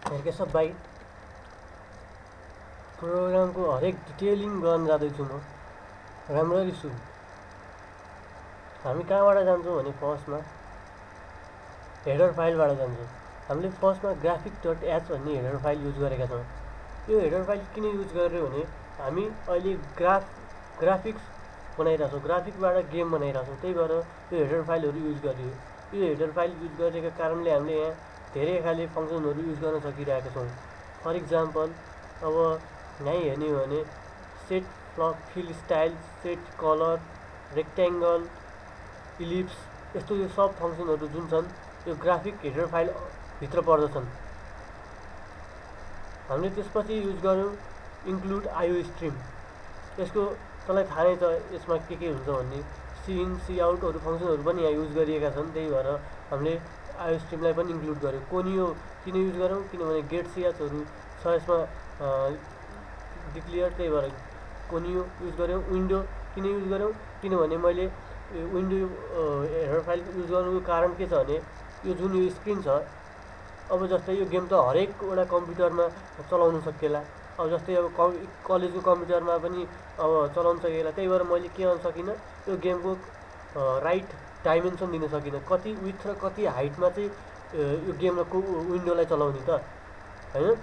हेरके भाइ प्रोग्रामको हरेक डिटेलिङ गर्न जाँदैछु म राम्ररी सुन। हामी कहाँबाट जान्छौँ भने फर्स्टमा हेडर फाइलबाट जान्छौँ। हामीले फर्स्टमा graphic.h भन्ने हेडर फाइल युज गरेका छौँ। यो हेडर फाइल किन युज गर्यो भने हामी अहिले ग्राफिक्स बनाइरहेको छौँ, ग्राफिकबाट गेम बनाइरहेको छौँ, त्यही भएर यो हेडर फाइलहरू युज गरियो। यो हेडर फाइल युज गरेका कारणले हामीले यहाँ धेरै खाले फङ्सनहरू युज गर्न सकिरहेका छौँ। फर इक्जाम्पल अब यहीँ हेर्ने हो भने set fill style, set colour, rectangle, ellipse, यस्तो यो सब फङ्सनहरू जुन छन् यो ग्राफिक हेडर फाइल भित्र पर्दछन्। हामीले त्यसपछि युज गर्यौँ इन्क्लुड आइओ स्ट्रिम। यसको तँलाई थाहा नै छ यसमा के हुन्छ भन्ने। सी इन सी आउटहरू फङ्सनहरू पनि यहाँ युज गरिएका छन्, त्यही भएर हामीले आइओ स्ट्रिमलाई पनि इन्क्लुड गर्यौँ। कोनियो किन युज गऱ्यौँ किनभने गेट सिएचहरू छ यसमा डिक्लियर, त्यही भएर कोनियो युज गऱ्यौँ। विन्डो किन युज गऱ्यौँ किनभने मैले विन्डो हेडर फाइल युज गर्नुको कारण के छ भने यो जुन यो स्क्रिन छ, अब जस्तै यो गेम त हरेकवटा कम्प्युटरमा चलाउनु सकिएला। अब जस्तै अब कलेजको कम्प्युटरमा पनि अब चलाउनु सकिएला, त्यही भएर मैले के गर्न सकिनँ यो गेमको राइट डाइमेन्सन दिन सकिनँ, कति विथ र कति हाइटमा चाहिँ यो गेमको विन्डोलाई चलाउने त होइन।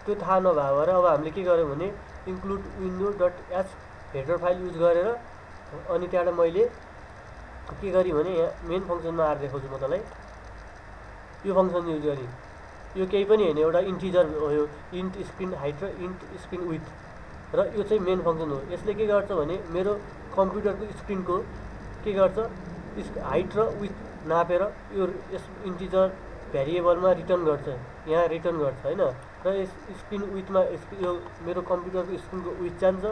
त्यो थाहा नभए भएर अब हामीले के गर्यौँ भने इन्क्लुड विन्डो.h हेडर फाइल युज गरेर अनि त्यहाँबाट मैले के गरेँ भने यहाँ मेन फङ्सनमा आएर देखाउँछु म तँलाई। यो फङ्सन युज गरेँ। यो केही पनि होइन, एउटा इन्टिजर हो, यो इन्ट स्क्रिन हाइट र इन्ट स्क्रिन विथ, र यो चाहिँ मेन फङ्सन हो। यसले के गर्छ भने मेरो कम्प्युटरको स्क्रिनको के गर्छ हाइट र विथ नापेर यो यस इन्टिजर भेरिएबलमा रिटर्न गर्छ, यहाँ रिटर्न गर्छ होइन। र यस स्क्रिन विथमा यो मेरो कम्प्युटरको स्क्रिनको विथ जान्छ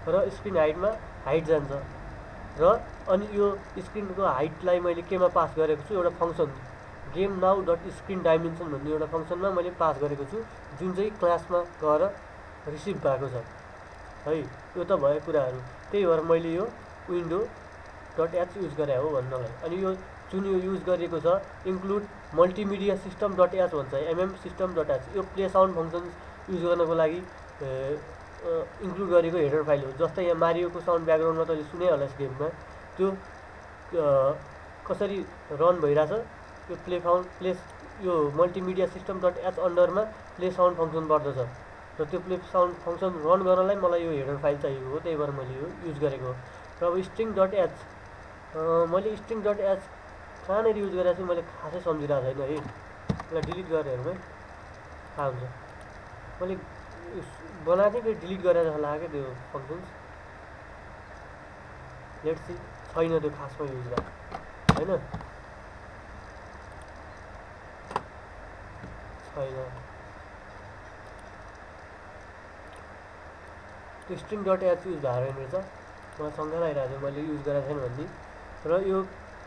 र स्क्रिन हाइटमा हाइट जान्छ। र अनि यो स्क्रिनको हाइटलाई मैले केमा पास गरेको छु, एउटा function game now dot screen dimension भन्ने एउटा फङ्सनमा मैले पास गरेको छु, जुन चाहिँ क्लासमा गएर रिसिभ भएको छ है। यो त भयो कुराहरू, त्यही भएर मैले यो विन्डो.h युज गरे हो भन्नलाई। अनि यो जुन यो युज गरिएको छ इन्क्लुड मल्टिमिडिया सिस्टम.h भन्छ, system.h, यो प्ले साउन्ड फङ्सन युज गर्नको लागि इन्क्लुड गरेको हेडर फाइल हो। जस्तै यहाँ मारियोको साउन्ड ब्याकग्राउन्डमा तैँले सुने होला यस गेममा त्यो कसरी रन भइरहेछ, यो प्ले यो मल्टिमिडिया सिस्टम.h अन्डरमा प्ले साउन्ड फङ्सन पर्दछ र त्यो प्ले साउन्ड फङ्सन रन गर्नलाई मलाई यो हेडर फाइल चाहिएको हो, त्यही भएर मैले यो युज गरेको हो। र अब स्ट्रिङ.h मैले स्ट्रिङ.h कहाँनिर युज गरेको छु मैले खासै सम्झिरहेको छैन है, यसलाई डिलिट गरेर हेरौँ है, थाहा हुन्छ। मैले बनाएको थिएँ फेरि डिलिट गरेर जस्तो लाग्यो त्यो फङ्सन्स, लेट्स सी, छैन त्यो खासमा युज गरेँ होइन, छैन त्यो स्ट्रिङ.h युज भएर रहेछ। मलाई सँगै लागिरहेको थियो मैले युज गरेको छैन भन्ने। र यो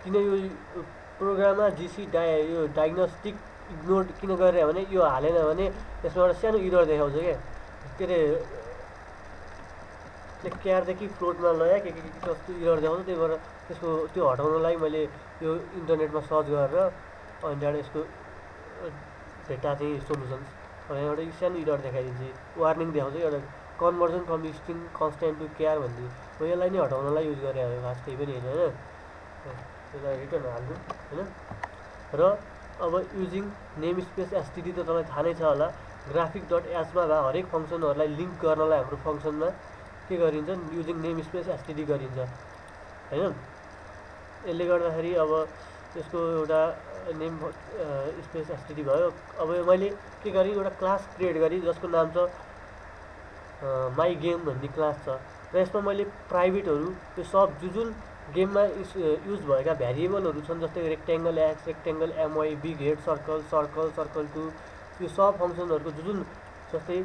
किन यो प्रोग्राममा यो डायग्नोस्टिक इग्नोर किन गरेँ भने यो हालेन भने यसमा एउटा सानो इरर देखाउँछ क्या, के अरे क्यारदेखि फ्लोटमा लया के कस्तो इरर देखाउँछ, त्यही भएर त्यसको त्यो हटाउनलाई मैले यो इन्टरनेटमा सर्च गरेर अनि त्यहाँबाट यसको भेटा चाहिँ सोल्युसन्स, अब एउटा सानो इरर देखाइदिन्छ, वार्निङ देखाउँछ एउटा conversion from string constant to char भन्ने हो। यसलाई नै हटाउनलाई युज गरे हो, खास केही पनि होइन होइन, यसलाई रिटर्न हाल्नु होइन। र अब युजिङ नेम स्पेस एसटिडी त तपाईँलाई थाहा नै छ होला, ग्राफिक.h मा हरेक फङ्सनहरूलाई लिङ्क गर्नलाई हाम्रो फङ्सनमा के गरिन्छ युजिङ नेम स्पेस एसटिडी गरिन्छ होइन। यसले गर्दाखेरि अब यसको एउटा नेम स्पेस एसटिडी भयो। अब मैले के गरेँ एउटा क्लास क्रिएट गरेँ जसको नाम छ माई गेम भन्ने क्लास छ, र यसमा मैले प्राइभेटहरू यो सब जुन गेममा युज भएका भ्यारिएबलहरू छन् जस्तै rectangle x, rectangle MY, big head circle, circle, circle 2, यो सब फङ्सनहरूको जुन जस्तै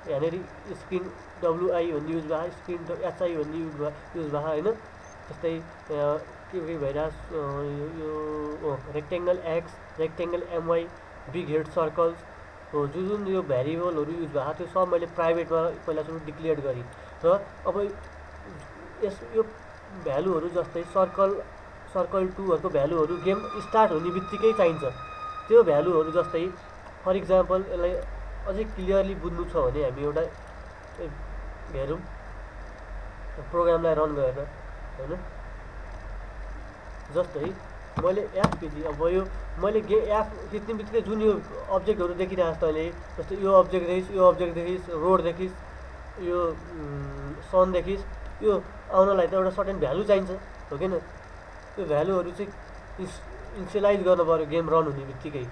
यहाँनिर स्क्रिन डब्लुआई भन्ने युज भयो, स्क्रिन एचआई भन्ने युज भयो होइन। जस्तै के भइरहेको यो rectangle x, rectangle MY, big head circles हो, जुन यो भ्यारिएबलहरू युज भएको त्यो सब मैले प्राइभेटमा पहिला सुरु डिक्लेयर गरेँ। र अब यो भ्यालुहरू जस्तै सर्कल 2हरूको भ्यालुहरू गेम स्टार्ट हुने बित्तिकै चाहिन्छ, त्यो भ्यालुहरू जस्तै फर इक्जाम्पल यसलाई अझै क्लियरली बुझ्नु छ भने हामी एउटा हेरौँ प्रोग्रामलाई रन गरेर होइन। जस्तै मैले एप खिचेँ, अब यो मैले एप खिच्ने बित्तिकै जुन यो अब्जेक्टहरू देखिरहेको छ तैँले, जस्तै यो अब्जेक्ट देखिस्, यो अब्जेक्ट देखिस्, रोड देखिस्, यो सन देखिस्, यो आउनलाई त एउटा सर्टेन भ्यालु चाहिन्छ हो किन। त्यो भ्यालुहरू चाहिँ इनिसियलाइज गर्नु पऱ्यो गेम रन हुने बित्तिकै।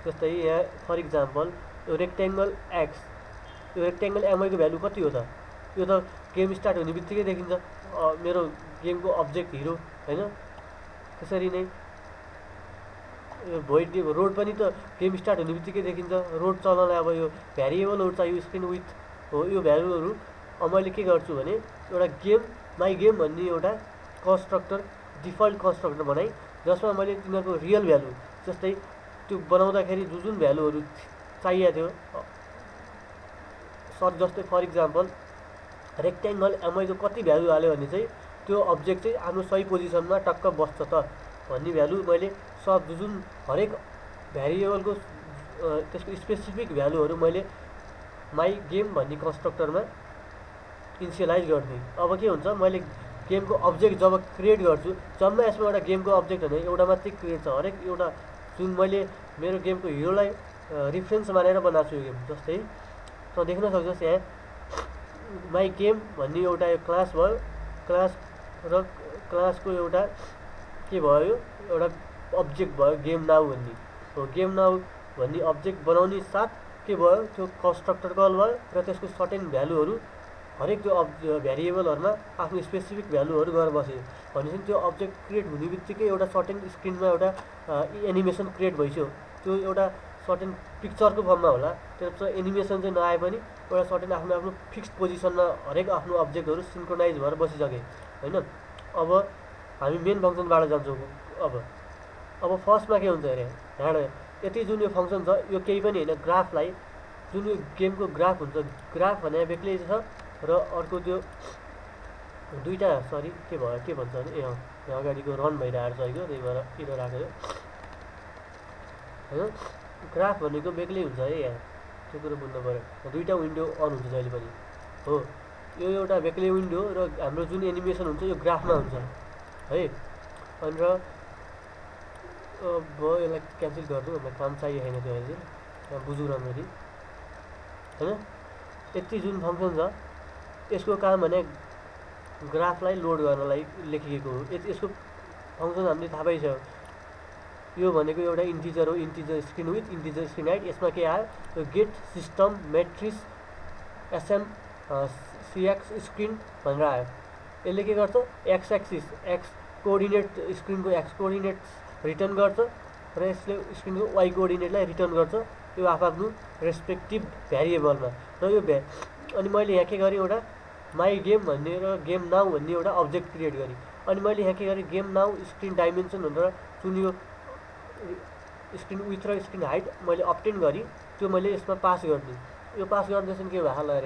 जस्तै यहाँ फर इक्जाम्पल यो रेक्ट्याङ्गल एक्स, यो रेक्ट्याङ्गल एमआईको भ्यालु कति हो त, यो त गेम स्टार्ट हुने बित्तिकै देखिन्छ मेरो गेमको अब्जेक्ट हिरो होइन। त्यसरी नै यो भोइड रोड पनि त गेम स्टार्ट हुने बित्तिकै देखिन्छ। रोड चल्नलाई अब यो भ्यारिएबलहरू चाहियो, स्क्रिन विथ हो यो भ्यालुहरू। अब मैले के गर्छु भने एउटा गेम माई गेम भन्ने एउटा कन्स्ट्रक्टर डिफल्ट कन्स्ट्रक्टर बनाएँ, जसमा मैले तिनीहरूको रियल भ्यालु जस्तै त्यो बनाउँदाखेरि जुन भ्यालुहरू चाहिएको थियो जस्तै फर इक्जाम्पल रेक्ट्याङ्गल एमआईको कति भ्यालु हाल्यो भने चाहिँ त्यो अब्जेक्ट चाहिँ आफ्नो सही पोजिसनमा टक्क बस्छ त भन्ने भ्यालु मैले सब जुन हरेक भ्यारिएबलको त्यसको स्पेसिफिक भ्यालुहरू मैले माई गेम भन्ने कन्स्ट्रक्टरमा इनिसियलाइज गरिदिएँ। अब के हुन्छ, मैले गेमको अब्जेक्ट जब क्रिएट गर्छु, जम्मा यसमा एउटा गेमको अब्जेक्ट भने एउटा मात्रै क्रिएट छ। हरेक एउटा जुन मैले मेरो गेमको हिरोलाई रिफरेन्स मानेर बनाएको छु यो गेम। जस्तै त देख्न सक्छस् यहाँ माई गेम भन्ने एउटा यो क्लास भयो, क्लास र क्लासको एउटा के भयो, यो एउटा अब्जेक्ट भयो गेम नाउ भन्ने हो। गेम नाउ भन्ने अब्जेक्ट बनाउने साथ के भयो, त्यो कन्स्ट्रक्टर कल भयो र त्यसको सर्टेन भ्यालुहरू हरेक त्यो भ्यारिएबलहरूमा आफ्नो स्पेसिफिक भ्यालुहरू गरेर बस्यो भनेपछि त्यो अब्जेक्ट क्रिएट हुने बित्तिकै एउटा सर्टेन स्क्रिनमा एउटा एनिमेसन क्रिएट भइसक्यो। त्यो एउटा सर्टेन पिक्चरको फर्ममा होला, त्यसपछि एनिमेसन चाहिँ नआए पनि एउटा सर्टेन आफ्नो आफ्नो फिक्स्ड पोजिसनमा हरेक आफ्नो अब्जेक्टहरू सिन्क्रोनाइज भएर बसिसके होइन। अब हामी मेन फङ्सनबाट जान्छौँ। अब फर्स्टमा के हुन्छ अरे यहाँ यति जुन यो फङ्सन छ यो केही पनि होइन, ग्राफलाई जुन यो गेमको ग्राफ हुन्छ, ग्राफ भने बेग्लै छ र अर्को त्यो दुईवटा सरी के भयो के भन्छ भने यहाँ अगाडिको रन भइरहेको छ होइन, त्यही भएर इरर आएको होइन। ग्राफ भनेको बेग्लै हुन्छ है, यहाँ त्यो कुरो बुझ्नु पऱ्यो। दुईवटा विन्डो अन हुन्छ जहिले पनि हो, यो एउटा बेग्लै विन्डो र हाम्रो जुन एनिमेसन हुन्छ यो ग्राफमा हुन्छ है। अनि र अब यसलाई क्यान्सल गरिदिउँ, हामीलाई काम चाहियो छैन त्यो अहिले चाहिँ बुझौँ राम्ररी होइन। यति जुन फङ्सन छ यसको काम भने ग्राफलाई लोड गर्नलाई लेखिएको हो। यसको फङ्सन हामीले थाहा पाइसक्यो। यो भनेको एउटा इन्टिजर हो, integer screen width integer screen height. यसमा के आयो, यो get system matrix SM CX screen भनेर आयो। यसले के गर्छ, एक्स एक्सिस एक्स कोअर्डिनेट स्क्रिनको एक्स कोअर्डिनेट रिटर्न गर्छ र यसले स्क्रिनको वाइ कोअर्डिनेटलाई रिटर्न गर्छ यो आफ्नो रेस्पेक्टिभ भ्यारिएबलमा। र यो अनि मैले यहाँ के गरेँ, एउटा माई गेम भन्ने र गेम नाउ भन्ने एउटा अब्जेक्ट क्रिएट गरेँ। अनि मैले यहाँ के गरेँ, गेम नाउ स्क्रिन डाइमेन्सन भनेर जुन यो स्क्रिन विथ र स्क्रिन हाइट मैले अप्टेन गरेँ त्यो मैले यसमा पास गरिदिएँ। यो पास गर्दैछन् के भए लगाएर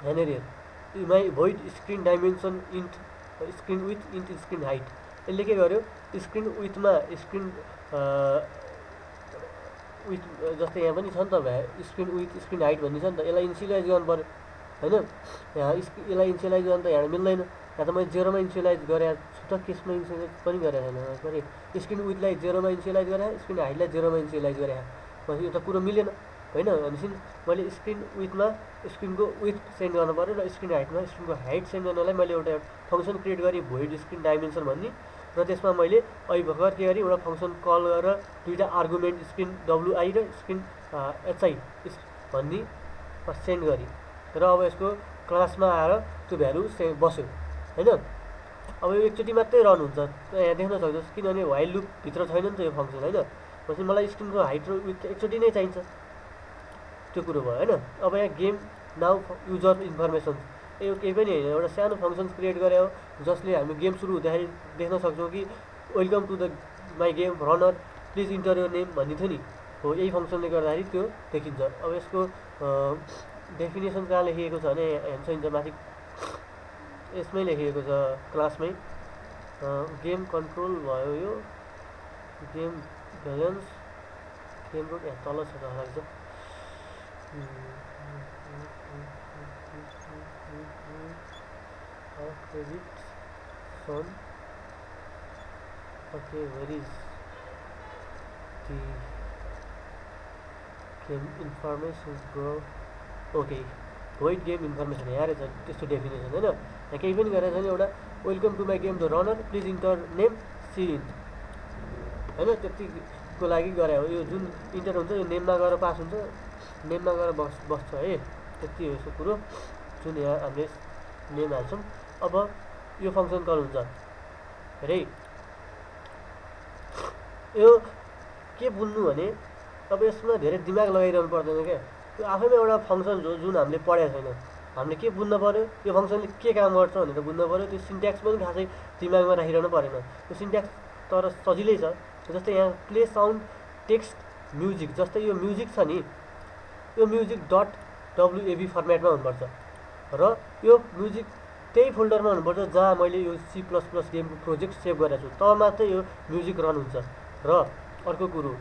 यहाँनिर my void screen dimension int screen with int screen height. यसले के गर्यो, स्क्रिन विथमा स्क्रिन विथ जस्तै यहाँ पनि छ नि त स्क्रिन विथ स्क्रिन हाइट भन्ने छ नि त, यसलाई इनिसियलाइज गर्नु पऱ्यो होइन। यहाँ यसलाई इनिसियलाइज गर्नु त यहाँ मिल्दैन, यहाँ त मैले जेरोमा इनिसियलाइज गरेँ छु त, केसमा इनिसियलाइज पनि गरेको छैन सरी। स्क्रिन विथलाई जेरोमा इनिसियलाइज गरेँ, स्क्रिन हाइटलाई जेरोमा इनिसियलाइज गरेँ भनेपछि यो त कुरो मिलेन होइन। भनेपछि मैले स्क्रिन विथमा स्क्रिनको विथ सेन्ड गर्नु पऱ्यो र स्क्रिन हाइटमा स्क्रिनको हाइट सेन्ड गर्नलाई मैले एउटा फङ्सन क्रिएट गरेँ भोइड स्क्रिन डाइमेन्सन भन्ने। र त्यसमा मैले अहिले भर्खर के गरेँ, एउटा फङ्सन कल गरेर दुईवटा आर्गुमेन्ट स्क्रिन डब्लुआई र स्क्रिन एचआई भन्ने सेन्ड गरेँ र अब यसको क्लासमा आएर त्यो भ्यालु बस्यो होइन। अब यो एकचोटि मात्रै रन हुन्छ यहाँ देख्न सक्छस्, किनभने वाइल लुपभित्र छैन नि त यो फङ्सन होइन। भनेपछि मलाई स्क्रिनको हाइट र विथ एकचोटि नै चाहिन्छ, त्यो कुरो भयो होइन। अब यहाँ गेम नाउ युजर इन्फर्मेसन यो केही पनि होइन, एउटा सानो फङ्सन क्रिएट गरे हो जसले हामी गेम सुरु हुँदाखेरि देख्न सक्छौँ कि welcome to the my game runner please enter your name भन्ने थियो नि हो। यही फङ्सनले गर्दाखेरि त्यो देखिन्छ। अब यसको डेफिनेसन कहाँ लेखिएको छ भने हेर्छ हिँड्छ माथि यसमै लेखिएको छ क्लासमै। गेम कन्ट्रोल भयो, यो गेम भ्यालेन्स गेमको यहाँ तल छ जस्तो लाग्छ credit son okay where is the game information bro okay void game information यहाँ रहेछ त्यस्तो डेफिनेसन होइन यहाँ केही पनि गरेको छैन एउटा welcome to my game the runner please enter name सिन होइन त्यतिको लागि गरे हो यो जुन इन्टर हुन्छ यो नेममा गएर पास हुन्छ नेममा गएर बस्छ है त्यति हो यसको कुरो जुन यहाँ हामीले नेम हाल्छौँ अब यो फङ्सन कल हुन्छ हेरै यो के बुझ्नु भने अब यसमा धेरै दिमाग लगाइरहनु पर्दैन क्या यो आफैमा एउटा फङ्सन हो जुन हामीले पढेको छैन हामीले के बुझ्नु पऱ्यो यो फङ्सनले के काम गर्छ भनेर बुझ्नु पऱ्यो त्यो सिन्ट्याक्स पनि खासै दिमागमा राखिरहनु परेन त्यो सिन्ट्याक्स तर सजिलै छ जस्तै यहाँ प्ले साउन्ड टेक्स्ट म्युजिक जस्तै यो म्युजिक छ नि यो म्युजिक डट डब्लुएबी फर्मेटमा हुनुपर्छ र यो म्युजिक त्यही फोल्डरमा हुनुपर्छ जहाँ मैले यो C++ गेमको प्रोजेक्ट सेभ गरेको छु तब मात्रै यो म्युजिक रन हुन्छ र अर्को कुरो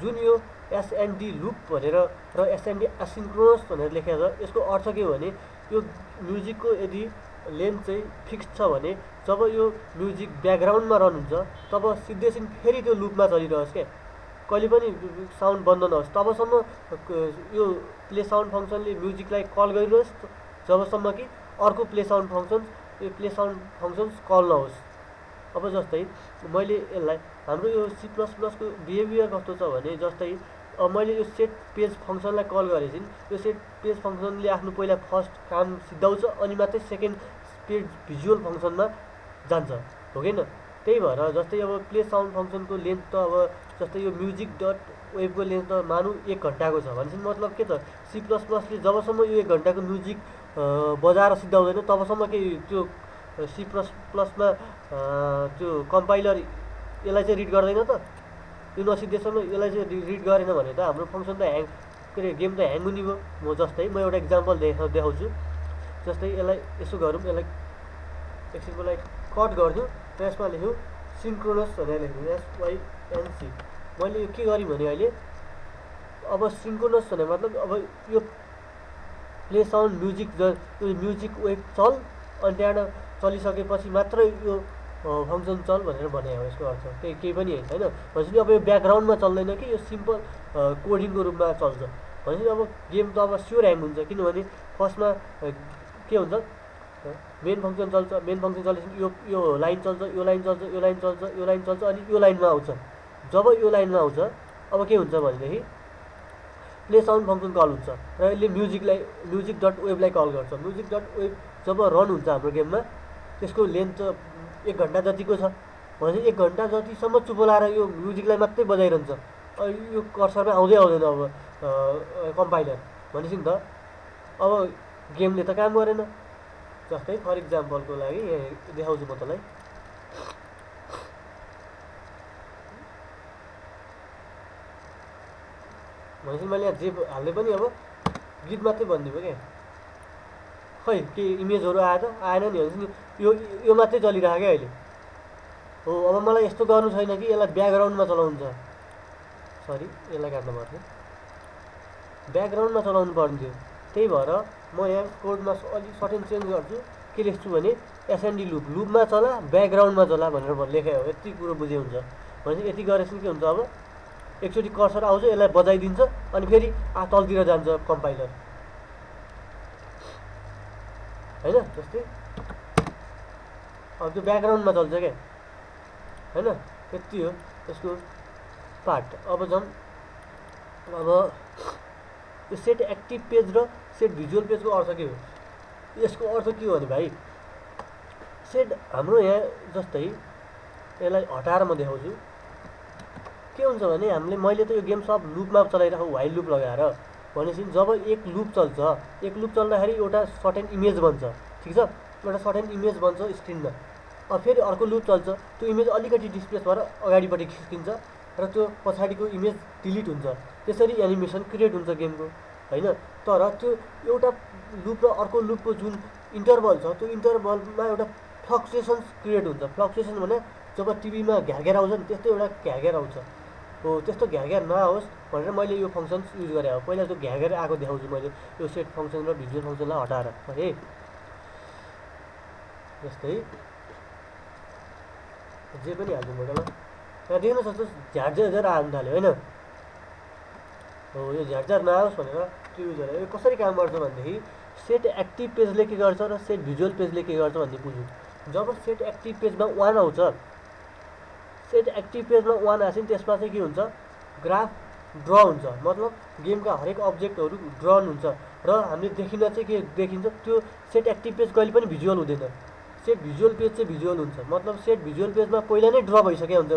जुन यो एसएनडी लुप भनेर र एसएनडी एसिन्क्रोनस भनेर लेखेको छ यसको अर्थ के हो भने यो म्युजिकको यदि लेन्थ चाहिँ फिक्स छ भने जब यो म्युजिक ब्याकग्राउन्डमा रन हुन्छ तब सिधै फेरि त्यो लुपमा चलिरहोस् क्या कहिले पनि साउन्ड बन्द नहोस् तबसम्म यो प्ले साउन्ड फङ्सनले म्युजिकलाई कल गरिरहोस् जबसम्म कि अर्को प्ले साउन्ड फङ्सन्स कल नहोस् अब जस्तै मैले यसलाई हाम्रो यो C++ को बिहेभियर कस्तो छ भने जस्तै अब मैले यो सेट पेज फङ्सनलाई कल गरेपछि यो सेट पेज फङ्सनले आफ्नो पहिला फर्स्ट काम सिद्धाउँछ अनि मात्रै सेकेन्ड पेज भिजुअल फङ्सनमा जान्छ हो किन त्यही भएर जस्तै अब प्ले साउन्ड फङ्सनको लेन्थ त अब जस्तै यो म्युजिक डट वेबको लेन्थ त मानौँ 1 घन्टाको छ भनेपछि मतलब के त C++ ले जबसम्म यो 1 घन्टाको म्युजिक बजाएर सिद्धाउँदैन तबसम्म के त्यो C++ मा त्यो कम्पाइलर यसलाई चाहिँ रिड गर्दैन त यो नसिद्धेसम्म यसलाई चाहिँ रिड गरेन भने त हाम्रो फङ्सन त ह्याङ के अरे गेम त ह्याङ हुने भयो म एउटा इक्जाम्पल देखाउँछु जस्तै यसलाई यसो गरौँ यसलाई एकछिनको लागि कट गरिदिउँ र यसमा लेख्यौँ सिन्क्रोनस भनेर लेख्यौँ SYNC मैले यो के गरेँ भने अहिले अब सिन्क्रोनस भने मतलब अब यो प्ले साउन्ड म्युजिक यो म्युजिक वेब चल अनि त्यहाँबाट चलिसकेपछि मात्रै यो फङ्सन चल भनेर भने हो यसको अर्थ केही पनि होइन भनेपछि अब यो ब्याकग्राउन्डमा चल्दैन कि यो सिम्पल कोडिङको रूपमा चल्छ भनेपछि अब गेम त अब स्योर ह्याङ हुन्छ किनभने फर्स्टमा के हुन्छ मेन फङ्सन चल्छ मेन फङ्सन चलेपछि यो लाइन चल्छ यो लाइन चल्छ यो लाइन चल्छ यो लाइन चल्छ अनि यो लाइनमा आउँछ जब यो लाइनमा आउँछ अब के हुन्छ भनेदेखि प्ले साउन्ड फङ्सन कल हुन्छ र यसले म्युजिक डट वेबलाई कल गर्छ म्युजिक डट वेब जब रन हुन्छ हाम्रो गेममा त्यसको लेन्थ 1 घन्टा जतिको छ भनेपछि 1 घन्टा जतिसम्म चुप लाएर यो म्युजिकलाई मात्रै बजाइरहन्छ यो कर्सरमा आउँदैन अब कम्पाइलर भनेपछि नि त अब गेमले त काम गरेन जस्तै फर इक्जाम्पलको लागि यहाँ देखाउँछु म तँलाई भनेपछि मैले यहाँ जे हाल्दै पनि अब गीत मात्रै भनिदिएको क्या खै के इमेजहरू आयो त आएन नि भनेपछि यो मात्रै चलिरहेको क्या अहिले हो अब मलाई यस्तो गर्नु छैन कि यसलाई ब्याकग्राउन्डमा चलाउनु छ सरी यसलाई काट्नु पर्ने ब्याकग्राउन्डमा चलाउनु पर्ने थियो त्यही भएर म यहाँ कोडमा अलिक सर्टेन चेन्ज गर्छु के लेख्छु भने एसएनडी लुपमा चला ब्याकग्राउन्डमा चला भनेर लेखेँ हो यति कुरो बुझे हुन्छ भनेपछि यति गरेपछि के हुन्छ अब एकचोटि कर्सर आउँछ यसलाई बजाइदिन्छ अनि फेरि तलतिर जान्छ कम्पाइलर होइन जस्तै अब त्यो ब्याकग्राउन्डमा चल्छ क्या होइन यति हो यसको पार्ट अब जाउँ अब यो सेट एक्टिभ पेज र सेट भिजुअल पेजको अर्थ के हो यसको अर्थ के हो भने भाइ सेट हाम्रो यहाँ जस्तै यसलाई हटाएर म देखाउँछु के हुन्छ भने मैले त यो गेम सब लुपमा चलाइरहेको व्हाइल लुप लगाएर भनेपछि जब एक लुप चल्दाखेरि एउटा सर्टेन इमेज बन्छ ठिक छ एउटा सर्टेन इमेज बन्छ स्क्रिनमा अब फेरि अर्को लुप चल्छ त्यो इमेज अलिकति डिस्प्लेस भएर अगाडिपट्टि खिच्किन्छ र त्यो पछाडिको इमेज डिलिट हुन्छ त्यसरी एनिमेसन क्रिएट हुन्छ गेमको होइन तर त्यो एउटा लुप र अर्को लुपको जुन इन्टरभल छ त्यो इन्टरभलमा एउटा फ्लक्चुएसन्स क्रिएट हुन्छ फ्लक्चुएसन भने जब टिभीमा घ्याघेर आउँछ नि त्यस्तै एउटा घ्याघेर आउँछ हो त्यस्तो घ्यार नआओस् भनेर मैले यो फङ्सन युज गरेँ। हो पहिला त्यो घ्यार आएको देखाउँछु मैले यो सेट फङ्सन र भिजुअल फङ्सनलाई हटाएर है। जस्तै जे पनि हाल्छु म ल, यहाँ देख्न सक्छस् झ्यार आउनु थाल्यो होइन। हो यो झ्यार नआओस् भनेर त्यो युज गरेर यो कसरी काम गर्छ भनेदेखि सेट एक्टिभ पेजले के गर्छ र सेट भिजुअल पेजले के गर्छ भन्ने बुझ्नु। जब सेट एक्टिभ पेजमा 1 आउँछ, सेट एक्टिभ पेजमा 1 आएपछि त्यसमा चाहिँ के हुन्छ, ग्राफ ड्र हुन्छ, मतलब गेमका हरेक अब्जेक्टहरू ड्रन हुन्छ र हामीले देखिन चाहिँ के देखिन्छ, त्यो सेट एक्टिभ पेज कहिले पनि भिजुअल हुँदैन। सेट भिजुअल पेज चाहिँ भिजुअल हुन्छ, मतलब सेट भिजुअल पेजमा पहिला नै ड्र भइसकेको हुन्छ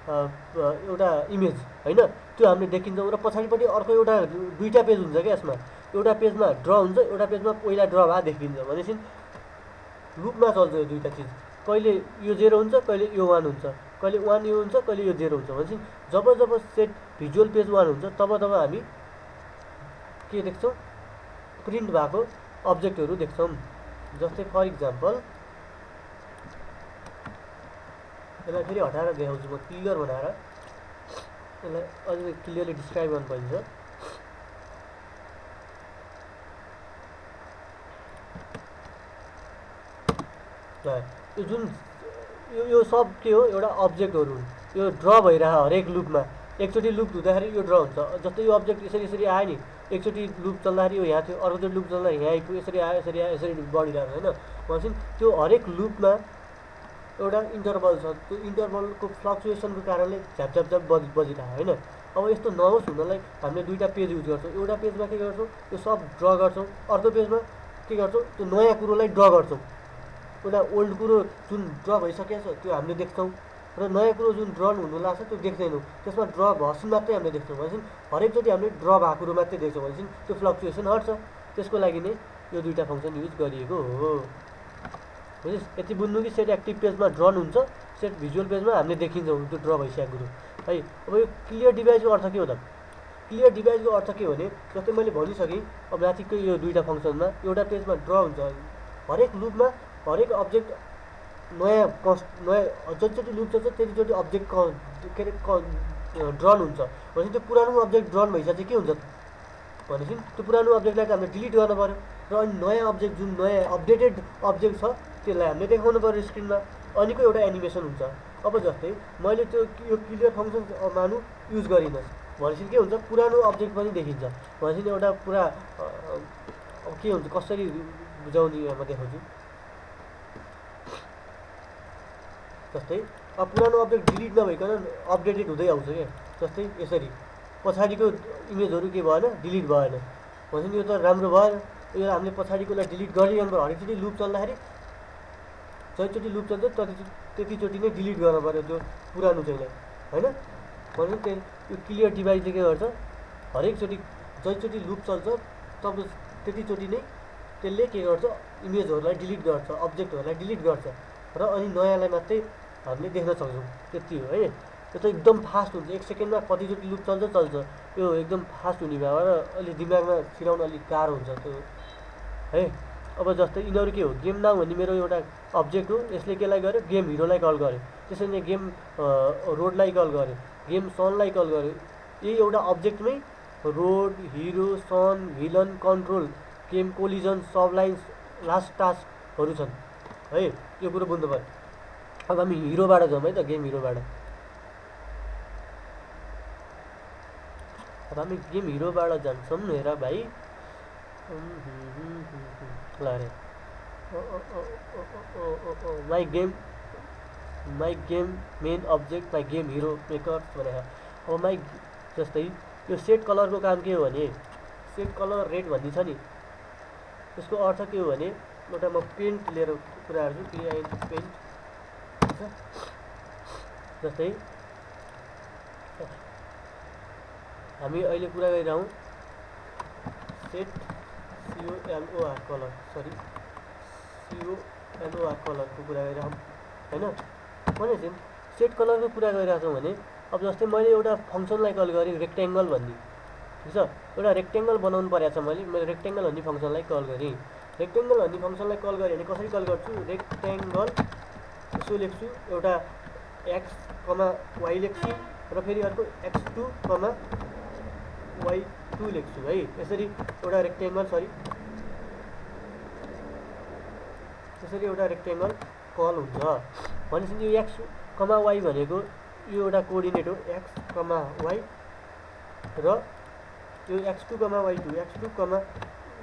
एउटा इमेज होइन, त्यो हामीले देखिन्छौँ र पछाडिपट्टि अर्को एउटा दुईवटा पेज हुन्छ क्या यसमा, एउटा पेजमा ड्र हुन्छ, एउटा पेजमा पहिला ड्र भए देखिन्छ। भनेपछि लुपमा चल्छ यो दुईवटा चिज, कहिले यो 0 हुन्छ, कहिले यो 1 हुन्छ, कहिले 1 यो हुन्छ, कहिले यो 0 हुन्छ। भनेपछि जब सेट भिजुअल पेज 1 हुन्छ तब हामी के देख्छौँ, प्रिन्ट भएको अब्जेक्टहरू देख्छौँ। जस्तै फर इक्जाम्पल यसलाई फेरि हटाएर देखाउँछु म क्लियर बनाएर, यसलाई अझै क्लियरली डिस्क्राइब गर्नु पर्छ। यो जुन यो सब के हो, एउटा अब्जेक्टहरू हुन्, यो ड्र भइरह हरेक लुपमा एकचोटि लुप हुँदाखेरि यो ड्र हुन्छ। जस्तै यो अब्जेक्ट यसरी आयो नि, एकचोटि लुप चल्दाखेरि यो यहाँ थियो, अर्कोचोटि लुप चल्दाखेरि यहाँ आइपुग्यो, यसरी आयो यसरी आयो यसरी बढिरहेको होइन। भनेपछि त्यो हरेक लुपमा एउटा इन्टरभल छ, त्यो इन्टरभलको फ्लक्चुएसनको कारणले झ्याप बजिरहेको होइन। अब यस्तो नहोस् हुनलाई हामीले दुईवटा पेज युज गर्छौँ। एउटा पेजमा के गर्छौँ, यो सब ड्र गर्छौँ, अर्को पेजमा के गर्छौँ, त्यो नयाँ कुरोलाई ड्र गर्छौँ। एउटा ओल्ड कुरो जुन ड्र भइसकेको छ त्यो हामीले देख्छौँ र नयाँ कुरो जुन ड्रन हुनु लाग्छ त्यो देख्दैनौँ, त्यसमा ड्र भर्सन मात्रै हामीले देख्छौँ। भनेपछि हरेकचोटि हामीले ड्र भएको कुरो मात्रै देख्छौँ, भनेपछि त्यो फ्लक्चुएसन हट्छ। त्यसको लागि नै यो दुईवटा फङ्सन युज गरिएको हो। बुझिस्, यति बुझ्नु कि सेट एक्टिभ पेजमा ड्रन हुन्छ, सेट भिजुअल पेजमा हामीले देखिन्छौँ त्यो ड्र भइसकेको कुरो है। अब यो क्लियर डिभाइसको अर्थ के हो त? क्लियर डिभाइसको अर्थ के हो भने जस्तै मैले भनिसकेँ, अब माथिकै यो दुईवटा फङ्सनमा एउटा पेजमा ड्र हुन्छ, हरेक लुपमा हरेक अब्जेक्ट नयाँ जतिचोटि लुप चल्छ त्यतिचोटि अब्जेक्ट के अरे ड्रन हुन्छ। भनेपछि त्यो पुरानो अब्जेक्ट ड्रन भइसकेपछि के हुन्छ भनेपछि त्यो पुरानो अब्जेक्टलाई त हामीले डिलिट गर्नु पऱ्यो र अनि नयाँ अब्जेक्ट जुन नयाँ अपडेटेड अब्जेक्ट छ त्यसलाई हामीले देखाउनु पऱ्यो स्क्रिनमा, अनिको एउटा एनिमेसन हुन्छ। अब जस्तै मैले त्यो यो क्लियर फङ्सन मानु युज गरिनँ भनेपछि के हुन्छ, पुरानो अब्जेक्ट पनि देखिन्छ। भनेपछि एउटा पुरा के हुन्छ, कसरी बुझाउने म देखाउँछु। जस्तै अब पुरानो अब्जेक्ट डिलिट नभइकन अपडेटेड हुँदै आउँछ क्या, जस्तै यसरी पछाडिको इमेजहरू के भएन, डिलिट भएन। भनेपछि यो त राम्रो भएन, यो हामीले पछाडिकोलाई डिलिट गरिरहनु पर्यो। हरेकचोटि लुप चल्दाखेरि जतिचोटि लुप चल्छ त्यतिचोटि नै डिलिट गर्नु पऱ्यो त्यो पुरानो चाहिँलाई होइन। भनेपछि यो क्लियर डिभाइसले के गर्छ, हरेकचोटि जतिचोटि लुप चल्छ तब त्यतिचोटि नै त्यसले के गर्छ, इमेजहरूलाई डिलिट गर्छ, अब्जेक्टहरूलाई डिलिट गर्छ र अनि नयाँलाई मात्रै हामीले देख्न सक्छौँ। त्यति हो है। यो त एकदम फास्ट हुन्छ, 1 सेकेन्डमा कतिचोटि लुप चल्छ यो एकदम फास्ट हुने भएर अलिक दिमागमा छिराउन अलिक गाह्रो हुन्छ त्यो है। अब जस्तै यिनीहरू के हो, गेम नाउ भन्ने मेरो एउटा अब्जेक्ट हो, यसले केलाई गर्यो, गेम हिरोलाई कल गर्यो, त्यसरी नै गेम रोडलाई कल गर्यो, गेम सनलाई कल गर्यो। यही एउटा अब्जेक्टमै रोड, हिरो, सन, villain, control, game collision, सबलाइन्स, last टास्कहरू छन् है। यो कुरो बुझ्नु पऱ्यो। अब हामी हिरोबाट जाउँ है त, गेम हिरोबाट। अब हामी गेम हिरोबाट जान्छौँ। हेर भाइ ल अरे my game main object my game hero makers भनेर। अब जस्तै यो सेट कलरको काम के हो भने, सेट कलर रेड भन्ने छ नि, यसको अर्थ के हो भने एउटा म पेन्ट लिएर कुरा गर्छु, पेन्ट। जस्तै हामी अहिले कुरा गरिरहौँ set COLOR colour, sorry COLOR कलरको कुरा गरिरहौँ होइन। भनेपछि सेट कलरको कुरा गरिरहेको छौँ भने अब जस्तै मैले एउटा फङ्सनलाई कल गरेँ रेक्ट्याङ्गल भन्ने, ठिक छ। एउटा रेक्ट्याङ्गल बनाउनु परेको छ, मैले रेक्ट्याङ्गल भन्ने फङ्सनलाई कल गरेँ। रेक्ट्याङ्गल भन्ने फङ्सनलाई कल गरेँ भने कसरी कल गर्छु, रेक्ट्याङ्गल यसो लेख्छु, एउटा x, y लेख्छु, र फेरि अर्को x2, y2 लेख्छु है। यसरी एउटा रेक्टेङ्गल कल हुन्छ। भनेपछि यो x, y भनेको यो एउटा कोअर्डिनेट हो, x, y, र यो x2,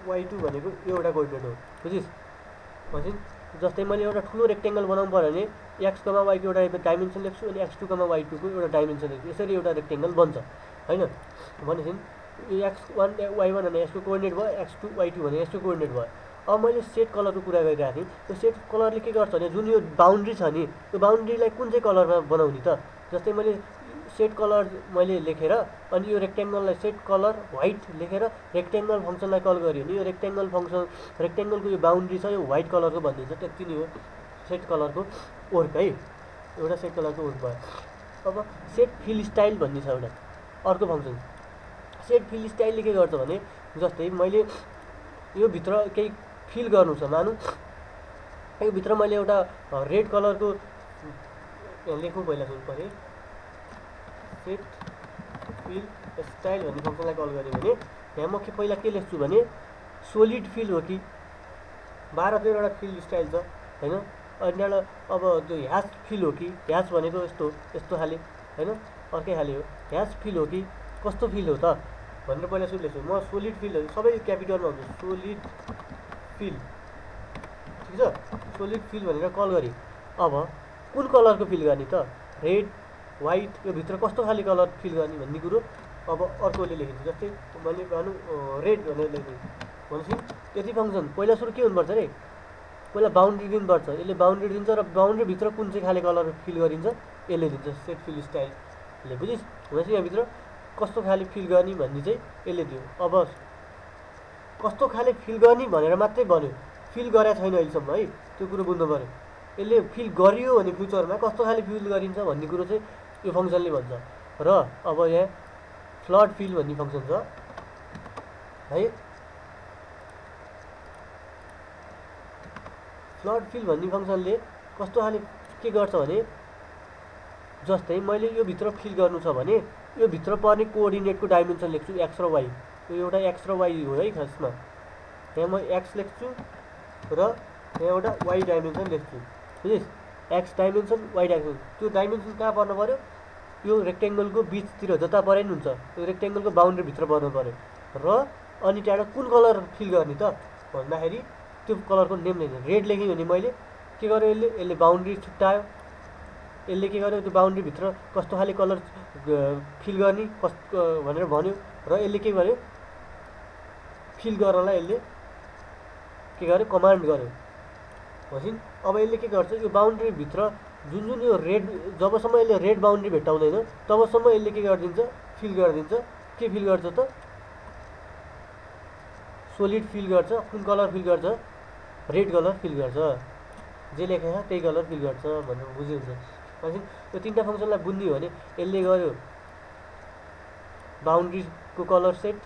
y2 भनेको यो एउटा कोअर्डिनेट हो। बुझिस्? भनेपछि जस्तै मैले एउटा ठुलो रेक्टेङ्गल बनाउनु पर्यो भने x, y को एउटा डाइमेन्सन लेख्छु अनि x2, y2 को एउटा डाइमेन्सन लेख्छु। यसरी एउटा रेक्टेङ्गल बन्छ हैन। भनेपछि यो x1, y1 भने यसको कोअर्डिनेट भयो, x2, y2 भने यसको कोअर्डिनेट भयो। अब मैले सेट कलरको कुरा गरिरहेको थिएँ। त्यो सेट कलरले के गर्छ भने जुन यो बाउन्ड्री छ नि, त्यो बाउन्ड्रीलाई कुन चाहिँ कलरमा बनाउने त? जस्तै मैले सेट कलर लेखेर अनि यो रेक्टेङ्गललाई सेट कलर व्हाइट लेखेर रेक्टेङ्गल फङ्सनलाई कल गर्यो भने यो रेक्टेङ्गलको यो बाउन्ड्री छ यो व्हाइट कलरको भनिदिन्छ। त्यति नै हो सेट कलरको वर्क है। एउटा सेट कलरको वर्क भयो। अब सेट फिल स्टाइल भन्ने छ एउटा अर्को फङ्सन। सेट फिल स्टाइलले के गर्छ भने जस्तै मैले यो भित्र केही फिल गर्नु छ, मानौँ यो भित्र मैले एउटा रेड कलरको लेखौँ, पहिला सुन्नु पऱ्यो। सेट फिल स्टाइल भन्ने फङ्सनलाई कल गरेँ भने यहाँ म पहिला के लेख्छु भने सोलिड फिल हो कि 12-13वटा फिल स्टाइल छ हैन। अनि अब त्यो ह्यास फिल हो कि, ह्यास भनेको यस्तो खाले हैन, अर्कै खाले हो। ह्यास फिल हो कि कस्तो फिल हो त भनेर पहिला सुरु लेख्छु। म सोलिड फिल सबै क्यापिटलमा हुन्छ, सोलिड फिल, ठिक छ। सोलिड फिल भनेर कल गरेँ। अब कुन कलरको फिल गर्ने त? रेड, व्हाइट, यो भित्र कस्तो खाले कलर फिल गर्ने भन्ने कुरो अब अर्कोले लेखिन्छ। जस्तै मैले भनौँ रेड भनेर लेख्छु भनेपछि यति फङ्सन पहिला सुरु के हुनुपर्छ रे? पहिला बाउन्ड्री दिनुपर्छ। यसले बाउन्ड्री दिन्छ र बाउन्ड्रीभित्र कुन चाहिँ खाले कलर फिल गरिन्छ यसले दिन्छ, सेट फिल स्टाइलले। बुझिस्? भनेपछि यहाँभित्र कस्तो खाले फिल गर्ने भन्ने चाहिँ यसले दियो। अब कस्तो खाले फिल गर्ने भनेर मात्रै भन्यो, फिल गरेको छैन अहिलेसम्म है, त्यो कुरो बुझ्नु पऱ्यो। यसले फिल गरियो भने फ्युचरमा कस्तो खाले फिल गरिन्छ भन्ने कुरो चाहिँ यो फङ्सनले भन्छ। र अब यहाँ फ्लड फिल भन्ने फङ्सन छ है। फ्लड फिल भन्ने फङ्सनले कस्तो खाले के गर्छ भने जस्तै मैले यो भित्र फिल गर्नु छ भने यो भित्र पर्ने कोअर्डिनेटको डाइमेन्सन लेख्छु x र y। यो एउटा x र y हो है खासमा। यहाँ म x लेख्छु र यहाँ एउटा y डाइमेन्सन लेख्छु। बुझिस्? x dimension, y dimension. त्यो डाइमेन्सन कहाँ पर्नु पऱ्यो? यो रेक्टेङ्गलको बिचतिर जता परे नि हुन्छ, यो रेक्टेङ्गलको बाउन्ड्रीभित्र पर्नु पऱ्यो। र अनि त्यहाँबाट कुन कलर फिल गर्ने त भन्दाखेरि त्यो कलरको नेम लेख्ने। रेड लेखेँ भने मैले के गर्यो, यसले बाउन्ड्री छुट्यायो। यसले के गर्यो, त्यो बाउन्ड्रीभित्र कस्तो खाले कलर फिल गर्ने भनेर भन्यो। र यसले के गर्यो, फिल गर्नलाई यसले के गर्यो, कमान्ड गर्यो। भनेपछि अब यसले के गर्छ, यो बाउन्ड्रीभित्र जुन यो रेड, जबसम्म यसले रेड बाउन्ड्री भेट्टाउँदैन तबसम्म यसले के गरिदिन्छ, फिल गरिदिन्छ। के फिल गर्छ त? सोलिड फिल गर्छ। कुन कलर फिल गर्छ? रेड कलर फिल गर्छ। जे लेखेको छ त्यही कलर फिल गर्छ भनेर बुझिन्छ। भनेपछि यो तिनवटा फङ्सनलाई बुझ्ने हो भने यसले गर्यो बाउन्ड्रीको कलर सेट,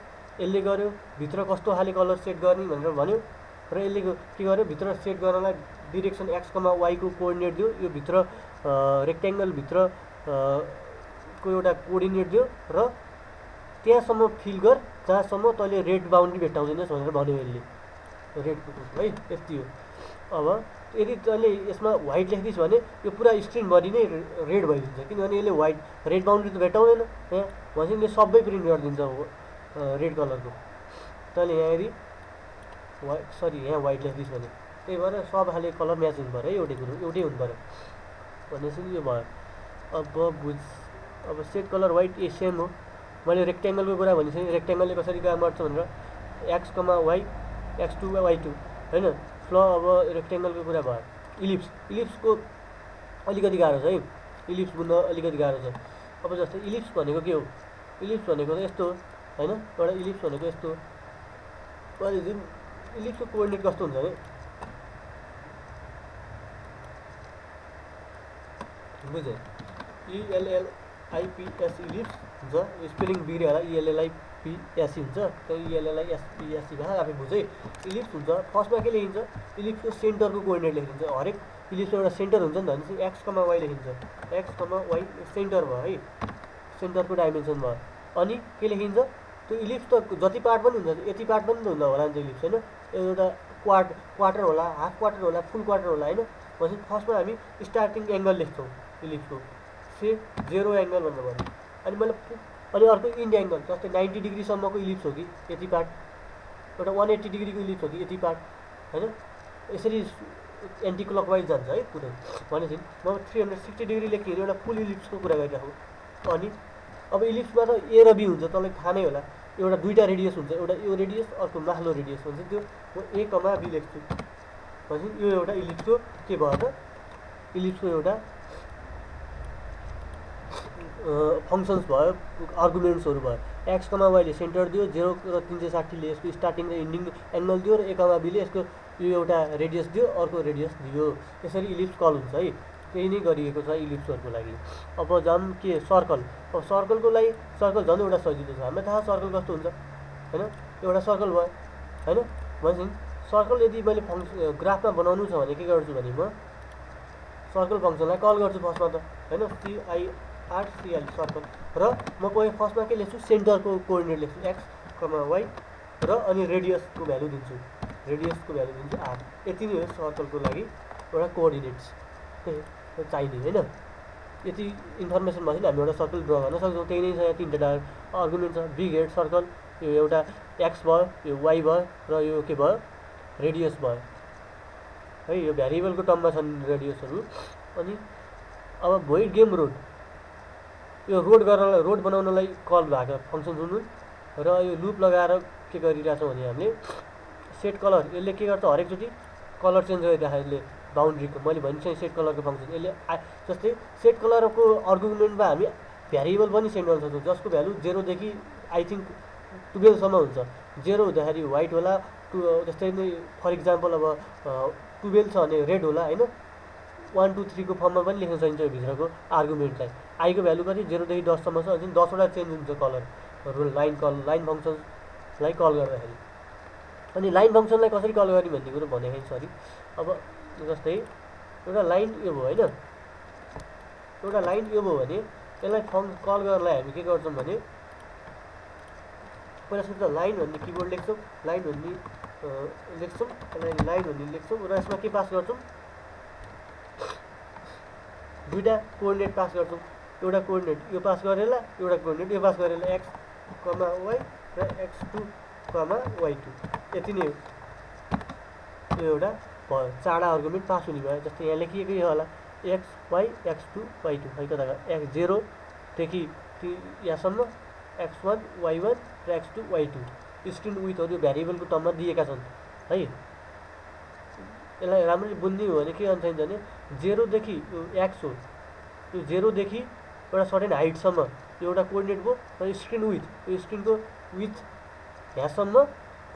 यसले गर्यो भित्र कस्तो खाले कलर सेट गर्ने भनेर भन्यो, र यसले के गर्यो, भित्र सेट गर्नलाई डिरेक्सन x, y को कोअर्डिनेट दियो। यो भित्र रेक्टेङ्गलभित्र को एउटा कोअर्डिनेट दियो र त्यहाँसम्म फिल गर जहाँसम्म तैँले रेड बाउन्ड्री भेट्टाउँदैनस् भनेर भन्यो यसले, रेडको है। यति हो। अब यदि तैँले यसमा व्हाइट लेख्दिस् भने यो पुरा स्क्रिनभरि नै रेड भइदिन्छ, किनभने यसले रेड बाउन्ड्री त भेट्टाउँदैन यहाँ। भनेपछि यसले सबै प्रिन्ट गरिदिन्छ रेड कलरको। तैँले यहाँ यदि यहाँ व्हाइट लेख्दिस् भने त्यही भएर सब खाले कलर म्याच हुनु पऱ्यो है, एउटै हुनु पऱ्यो। भनेपछि यो भयो। अब बुझ। अब सेट कलर व्हाइट सेम हो। मैले रेक्टेङ्गलको कुरा भनिसकेँ, रेक्टेङ्गलले कसरी काम गर्छ भनेर x, y, x2, y2 हैन। अब रेक्टेङ्गलको कुरा भयो। इलिप्सको अलिकति गाह्रो छ है, इलिप्स बुझ्न अलिकति गाह्रो छ। अब जस्तै इलिप्स भनेको के हो? इलिप्स भनेको त यस्तो हैन, एउटा इलिप्स भनेको यस्तो। अनि जुन इलिप्सको कोअर्डिनेट कस्तो हुन्छ भने बुझ्यो, ELLIPS इलिप्स हुन्छ। स्पेलिङ बिग्रियो होला, ELLIPS हुन्छ, त्यो ELLISPS भए आफै बुझ्दै। इलिप्स हुन्छ, फर्स्टमा के लेखिन्छ, इलिप्सको सेन्टरको कोअर्डिनेट लेखिन्छ। हरेक इलिप्सको एउटा सेन्टर हुन्छ नि त, भनेपछि x, y लेखिन्छ। x, y सेन्टर भयो है, सेन्टरको डाइमेन्सन भयो। अनि के लेखिन्छ त्यो इलिप्स त जति पार्ट पनि हुन्छ यति पार्ट पनि त हुँदा होला नि त इलिप्स होइन, एउटा क्वार्टर होला, हाफ क्वार्टर होला, फुल क्वार्टर होला होइन। भनेपछि फर्स्टमा हामी स्टार्टिङ एङ्गल लेख्छौँ इलिप्सको, से 0 एङ्गल भन्नु पऱ्यो। अनि अर्को इन्ड एङ्गल, जस्तै 90 डिग्रीसम्मको इलिप्स हो कि यति पार्ट, एउटा 180 डिग्रीको इलिप्स हो कि यति पार्ट होइन। यसरी एन्टी क्लकवाइज जान्छ है पुरै। भनेपछि म 360 डिग्री लेख्ने एउटा फुल इलिप्सको कुरा गरिराखौँ। अनि अब इलिप्समा त ए र बी हुन्छ, तपाईँलाई थाहा नै होला। एउटा दुईवटा रेडियस हुन्छ, एउटा यो रेडियस अर्को माथिल्लो रेडियस हुन्छ, त्यो म ए कमा बी लेख्छु। भनेपछि यो एउटा इलिप्सको के भयो त, इलिप्सको एउटा फङ्सन्स भयो, आर्गुमेन्ट्सहरू भयो। एक्स कमा वाईले सेन्टर दियो, 0 र 360ले यसको स्टार्टिङ र इन्डिङ एङ्गल दियो, र ए कमा बीले यसको यो एउटा रेडियस दियो, अर्को रेडियस दियो। यसरी इलिप्स कल हुन्छ है। त्यही नै गरिएको छ इलिप्सहरूको लागि। अब जाम के सर्कल। अब सर्कलको लागि सर्कल झन् एउटा सजिलो छ, हामीलाई थाहा सर्कल कस्तो हुन्छ होइन। एउटा सर्कल भयो होइन। भनेपछि सर्कल यदि मैले ग्राफमा बनाउनु छ भने के गर्छु भने म सर्कल फङ्सनलाई कल गर्छु फर्स्टमा त होइन, CIRCL सर्कल। र म फर्स्टमा के लेख्छु, सेन्टरको कोअर्डिनेट लेख्छु एक्स कमा वाई, र अनि रेडियसको भ्यालु दिन्छु, R। यति नै हो सर्कलको लागि एउटा कोअर्डिनेट्स चाहिने होइन। यति इन्फर्मेसन भएपछि हामी एउटा सर्कल ड्र गर्न सक्छौँ। त्यही नै छ, यहाँ 3टा आर्गुमेन्ट छ, बिग हेड सर्कल, यो एउटा एक्स भयो, यो वाई भयो, र यो के भयो रेडियस भयो है। यो भ्यारिएबलको टर्ममा छन् रेडियसहरू। अनि अब भोइड गेम रोड, यो रोड बनाउनलाई कल भएको फङ्सन हुनु। र यो लुप लगाएर के गरिरहेछौँ भने हामीले सेट कलर, यसले के गर्छ हरेकचोटि कलर चेन्ज गरिरहेको यसले बााउन्ड्रीको। मैले भनिसकेँ सेट कलरको फङ्सन यसले जस्तै सेट कलरको आर्गुमेन्टमा हामी भ्यारिएबल पनि सेन्ड गर्न सक्छौँ, जसको भ्यालु 0 देखि आई थिङ्क 12सम्म हुन्छ। 0 हुँदाखेरि व्हाइट होला, जस्तै नै फर इक्जाम्पल अब 12 छ भने रेड होला होइन। 1 2 3 को फर्ममा पनि लेख्न सकिन्छ यो भित्रको आर्गुमेन्टलाई। आईको भ्यालु कति 0 देखि 10सम्म छ, अनि 10वटा चेन्ज हुन्छ कलरहरू लाइन फङ्सनलाई कल गर्दाखेरि। अनि लाइन फङ्सनलाई कसरी कल गर्ने भन्ने कुरो भनेको सरी। अब जस्तै एउटा लाइन यो भयो होइन, एउटा लाइन यो भयो भने यसलाई कल गर्नलाई हामी के गर्छौँ भने पहिला सुरु त लाइन भन्ने किबोर्ड लेख्छौँ, लाइन भन्ने लेख्छौँ, लाइन भन्ने लेख्छौँ, र यसमा के पास गर्छौँ, दुईवटा कोअर्डिनेट पास गर्छौँ। एउटा कोअर्डिनेट यो पास गरेर, एउटा कोअर्डिनेट यो पास गरेर, एक्स कमा वाई र x2 कमा y2। यति नै हो, यो एउटा भयो, 4वटा आर्गुमेन्ट पास हुने भयो। जस्तै यहाँ लेखिएकै होला एक्स वाई x2 y2 है, कता x0 देखि यहाँसम्म x1 y1 र x2 y2। स्क्रिन विथहरू यो भ्यारिएबलको टर्ममा दिएका छन् है। यसलाई राम्ररी बुझ्ने हो भने के गर्न चाहिन्छ भने 0 देखि यो एक्स हो, यो 0 देखि एउटा सर्टेन हाइटसम्म एउटा कोअर्डिनेट भयो, र स्क्रिन विथ यो स्क्रिनको विथ यहाँसम्म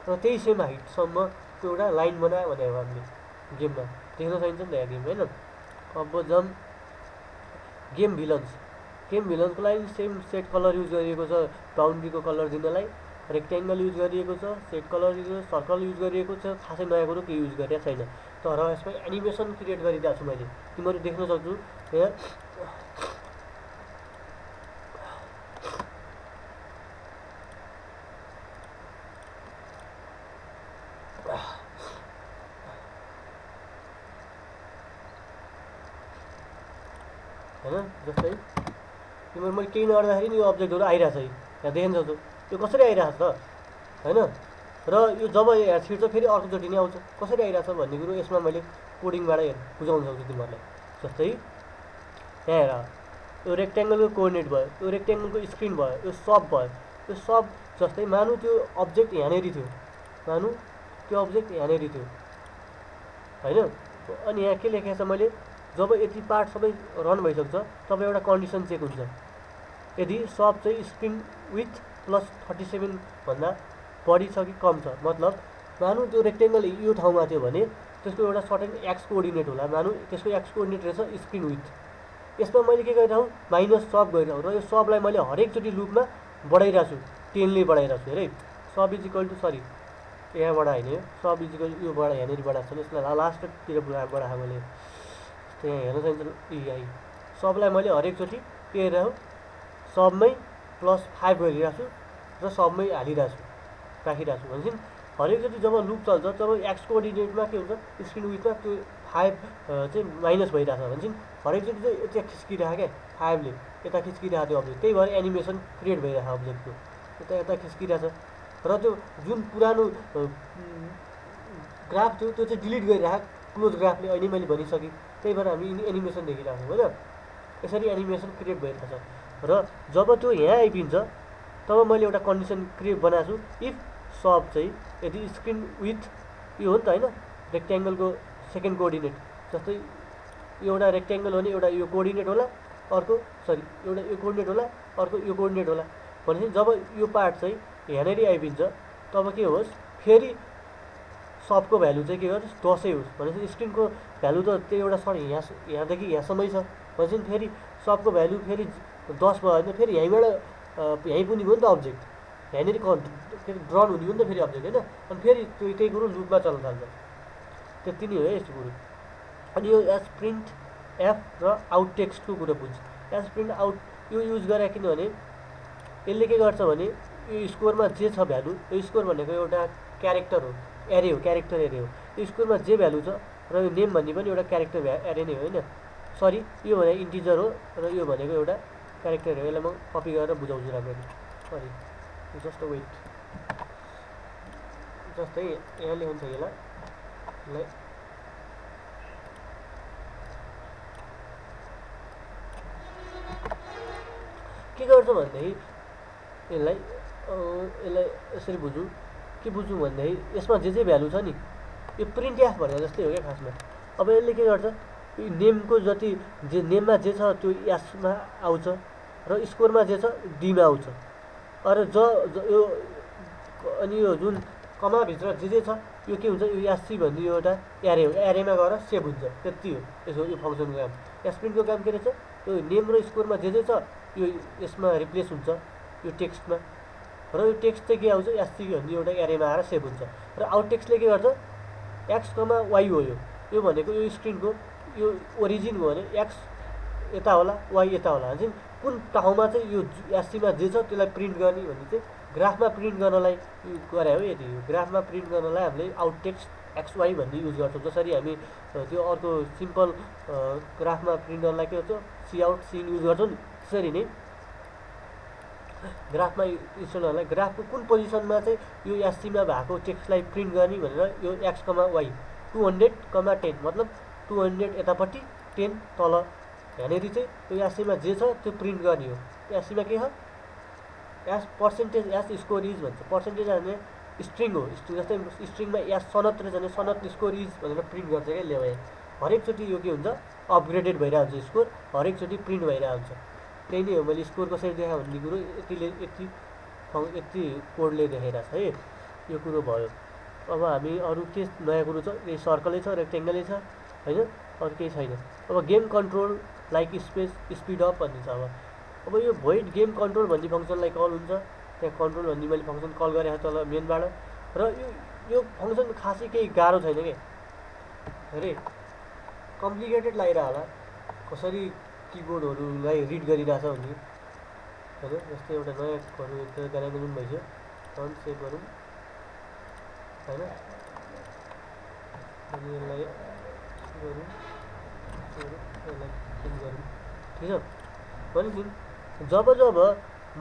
र त्यही सेम हाइटसम्म त्यो एउटा लाइन बनायो भने हामीले गेममा देख्न सकिन्छ नि त यहाँ गेम होइन। अब जम गेम भिलन्सको लागि सेम सेट कलर युज गरिएको छ बााउन्ड्रीको कलर दिनलाई, रेक्ट्याङ्गल युज गरिएको छ, set colour use, circle use गरिएको छ, खासै नयाँ कुरो केही युज गरेको छैन। तर यसमा एनिमेसन क्रिएट गरिरहेको छु मैले, तिमीहरू देख्न सक्छु यहाँ होइन। जस्तै तिमीहरू मैले केही नगर्दाखेरि नि यो अब्जेक्टहरू आइरहेछ, यहाँ देख्न सक्छौ यो कसरी आइरहेछ त होइन। र यो जब यहाँ छिर्छ फेरि अर्कोचोटि नै आउँछ, कसरी आइरहेछ भन्ने कुरो यसमा मैले कोडिङबाट बुझाउन सक्छु तिमीहरूलाई। जस्तै यहाँ हेर, यो रेक्ट्याङ्गलको कोअर्डिनेट भयो, यो रेक्ट्याङ्गलको स्क्रिन भयो, यो सब भयो। यो सब जस्तै मानु त्यो अब्जेक्ट यहाँनिर थियो, मानु त्यो अब्जेक्ट यहाँनिर थियो होइन। अनि यहाँ के लेखेको छ मैले, जब यति पार्ट सबै रन भइसक्छ तब एउटा कन्डिसन चेक हुन्छ, यदि सब चाहिँ स्क्रिन विथ प्लस 37 भन्दा बढी छ कि कम छ। मतलब मानु त्यो रेक्ट्याङ्गल यो ठाउँमा थियो भने त्यसको एउटा सर्टेन एक्स कोअर्डिनेट होला, मानु त्यसको एक्स कोअर्डिनेट रहेछ स्क्रिन विथ। यसमा मैले के गरिरहेँ माइनस सब गरिरहेँ, र यो सबलाई मैले हरेकचोटि लुपमा बढाइरहेको छु, 10ले बढाइरहेको छु हेरे। सब इज इक्वल टु सरी यहाँबाट होइन, सब इज इक्वल यो बढा यहाँनिर बढाएको छ, यसलाई लास्टतिर बढाएँ मैले। त्यहाँ हेर्न सकिन्छ EI सबलाई मैले हरेकचोटि के हेरेँ सबमै +5 गरिरहेको छु र सबमै हालिरहेको छु राखिरहेको छु भनेपछि हरेकचोटि जब लुप चल्छ तब एक्स कोअर्डिनेटमा के हुन्छ स्क्रिन विथमा त्यो 5 चाहिँ माइनस भइरहेछ भनेपछि हरेकचोटि चाहिँ यता खिच्किरहेको क्या 5ले यता खिच्किरहेको त्यो अब्जेक्ट त्यही भएर एनिमेसन क्रिएट भइरहेको अब्जेक्टको यता यता खिच्किरहेछ र त्यो जुन पुरानो ग्राफ थियो त्यो चाहिँ डिलिट गरिरहेको क्लोज ग्राफले अहिले मैले भनिसकेँ त्यही भएर हामी एनिमेसन देखिरहेको होइन यसरी एनिमेसन क्रिएट भइरहेछ र जब त्यो यहाँ आइपिन्छ तब मैले एउटा कन्डिसन क्रिएट बनाएको छु इफ सब चाहिँ यदि स्क्रिन विथ यो हो नि त होइन रेक्ट्याङ्गलको सेकेन्ड कोअर्डिनेट जस्तै एउटा रेक्ट्याङ्गल हो भने एउटा यो कोअर्डिनेट होला अर्को सरी एउटा यो कोअर्डिनेट होला अर्को यो कोअर्डिनेट होला भनेपछि जब यो पार्ट चाहिँ यहाँनिर आइपिन्छ तब के होस् फेरि सबको भ्यालु चाहिँ के गर्छ 10 होस् भनेपछि स्क्रिनको भ्यालु त त्यो एउटा सर यहाँदेखि यहाँसम्मै छ भनेपछि फेरि सबको भ्यालु फेरि 10 भयो भने फेरि यहीँबाट यहीँ पुनि हो नि त अब्जेक्ट यहाँनिर फेरि ड्रन हुने हो नि त फेरि अब्जेक्ट होइन अनि फेरि त्यही कुरो लुपमा चल्न थाल्छ त्यति नै हो है यस्तो कुरो अनि यो एज प्रिन्ट एफ र आउट टेक्स्टको कुरो बुझ्छ एज प्रिन्ट आउट यो युज गरे किनभने यसले के गर्छ भने यो स्कोरमा जे छ भ्यालु यो स्कोर भनेको एउटा क्यारेक्टर हो एरे हो क्यारेक्टर एरे हो यो स्कोरमा जे भ्यालु छ र यो नेम भन्ने पनि एउटा क्यारेक्टर एरे नै हो होइन सरी यो भने इन्टिजर हो र यो भनेको एउटा क्यारेक्टर हो यसलाई म कपी गरेर बुझाउँछु राम्ररी सरी जस्ट वेट जस्तै यहाँ लेख्नु छ यसलाई के गर्छ भन्दाखेरि यसलाई यसरी बुझौँ के बुझौँ भन्दाखेरि यसमा जे भ्यालु छ नि यो प्रिन्ट एफ भनेर जस्तै हो क्या खासमा अब यसले के गर्छ यो नेमको जति जे नेममा जे छ त्यो एसमा आउँछ र स्कोरमा जे छ डीमा आउँछ अरू यो अनि यो जुन कमाभित्र जे छ यो के हुन्छ यो एससी भन्ने यो एउटा एरे हो एरेमा गएर सेभ हुन्छ त्यति हो यसो यो फङ्सनको काम एसप्रिन्टको काम के रहेछ यो नेम र स्कोरमा जे छ यो यसमा रिप्लेस हुन्छ यो टेक्स्टमा र यो टेक्स्ट चाहिँ के आउँछ एससी भन्ने एउटा एरेमा आएर सेभ हुन्छ र आउट टेक्स्टले के गर्छ एक्स कमा वाइ हो यो भनेको यो स्क्रिनको यो ओरिजिन हो भने एक्स यता होला वाइ यता होला भने चाहिँ कुन ठाउँमा चाहिँ यो एससीमा जे छ त्यसलाई प्रिन्ट गर्ने भन्ने चाहिँ ग्राफमा प्रिन्ट गर्नलाई गरे हो यति हो ग्राफमा प्रिन्ट गर्नलाई हामीले आउट टेक्स्ट एक्स वाइ भन्ने युज गर्छौँ जसरी हामी त्यो अर्को सिम्पल ग्राफमा प्रिन्ट गर्नलाई के गर्छौँ सी आउट सिन युज गर्छौँ नि त्यसरी नै ग्राफमा इन्स्टल गर्नलाई ग्राफको कुन पोजिसनमा चाहिँ यो एससीमा भएको टेक्स्टलाई प्रिन्ट गर्ने भनेर यो एक्स कमा वाइ 200,10 मतलब 200 यतापट्टि 10 तल यहाँनिर चाहिँ त्यो एससीमा जे छ त्यो प्रिन्ट गर्ने हो एससीमा के हो S percentage S score is भन्छ पर्सेन्टेज भने स्ट्रिङ हो जस्तै स्ट्रिङमा एस सनत रहेछ भने सनत स्कोर इज भनेर प्रिन्ट गर्छ क्या लेवा हरेकचोटि यो के हुन्छ अपग्रेडेड भइरहेको हुन्छ स्कोर हरेकचोटि प्रिन्ट भइरहेको हुन्छ त्यही नै हो मैले स्कोर कसरी देखाएँ भन्ने कुरो यति कोडले देखाइरहेको छ है यो कुरो भयो अब हामी अरू के नयाँ कुरो छ यही सर्कलै छ रेक्टेङ्गलै छ होइन अरू केही छैन अब game control like space speed up भन्ने छ अब यो भोइड गेम कन्ट्रोल भन्ने फङ्सनलाई कल हुन्छ त्यहाँ कन्ट्रोल भन्ने मैले फङ्सन कल गरेको तल मेनबाट र यो फङ्सन खासै केही गाह्रो छैन क्या अरे कम्प्लिकेटेड लागिरह होला कसरी किबोर्डहरूलाई रिड गरिरहेछ भन्ने होइन जस्तै एउटा नयाँहरू एकदमै गानाको जुन भइसक्यो रन सेभ गरौँ होइन अनि यसलाई गरौँ ठिक छ भनेपछि जब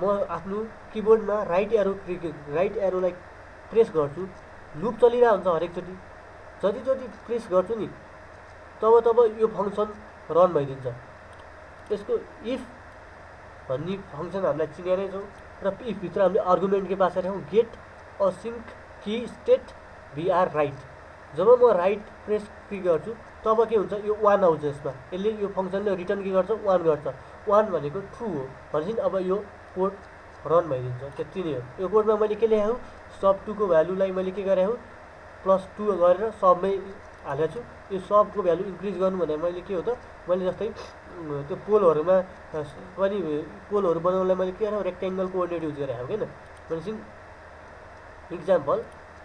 म आफ्नो किबोर्डमा राइट एरोलाई प्रेस गर्छु लुप चलिरहेको हुन्छ हरेकचोटि जति प्रेस गर्छु नि तब यो फङ्सन रन भइदिन्छ त्यसको इफ भन्ने फङ्सन हामीलाई चिने नै छौँ र इफभित्र हामीले आर्गुमेन्ट के पास गरेको गेट असिन्क की स्टेट भिआर राइट जब म राइट प्रेस क्लिक गर्छु तब के हुन्छ यो 1 आउँछ यसमा यसले यो फङ्सनले रिटर्न के गर्छ 1 गर्छ 1 भनेको ट्रु हो भनेपछि अब यो कोड रन भइदिन्छ त्यति नै हो यो कोडमा मैले के लेखेको सब 2 को भ्यालुलाई मैले के गरेको +2 गरेर सबमै हालेको छु यो सबको भ्यालु इन्क्रिज गर्नु भने मैले के हो त मैले जस्तै त्यो पोलहरुमा पनि पोलहरु बनाउनलाई मैले के गरेँ रेक्टेंगल कोअर्डिनेट युज गरेँ हैन भनेपछि एक्जाम्पल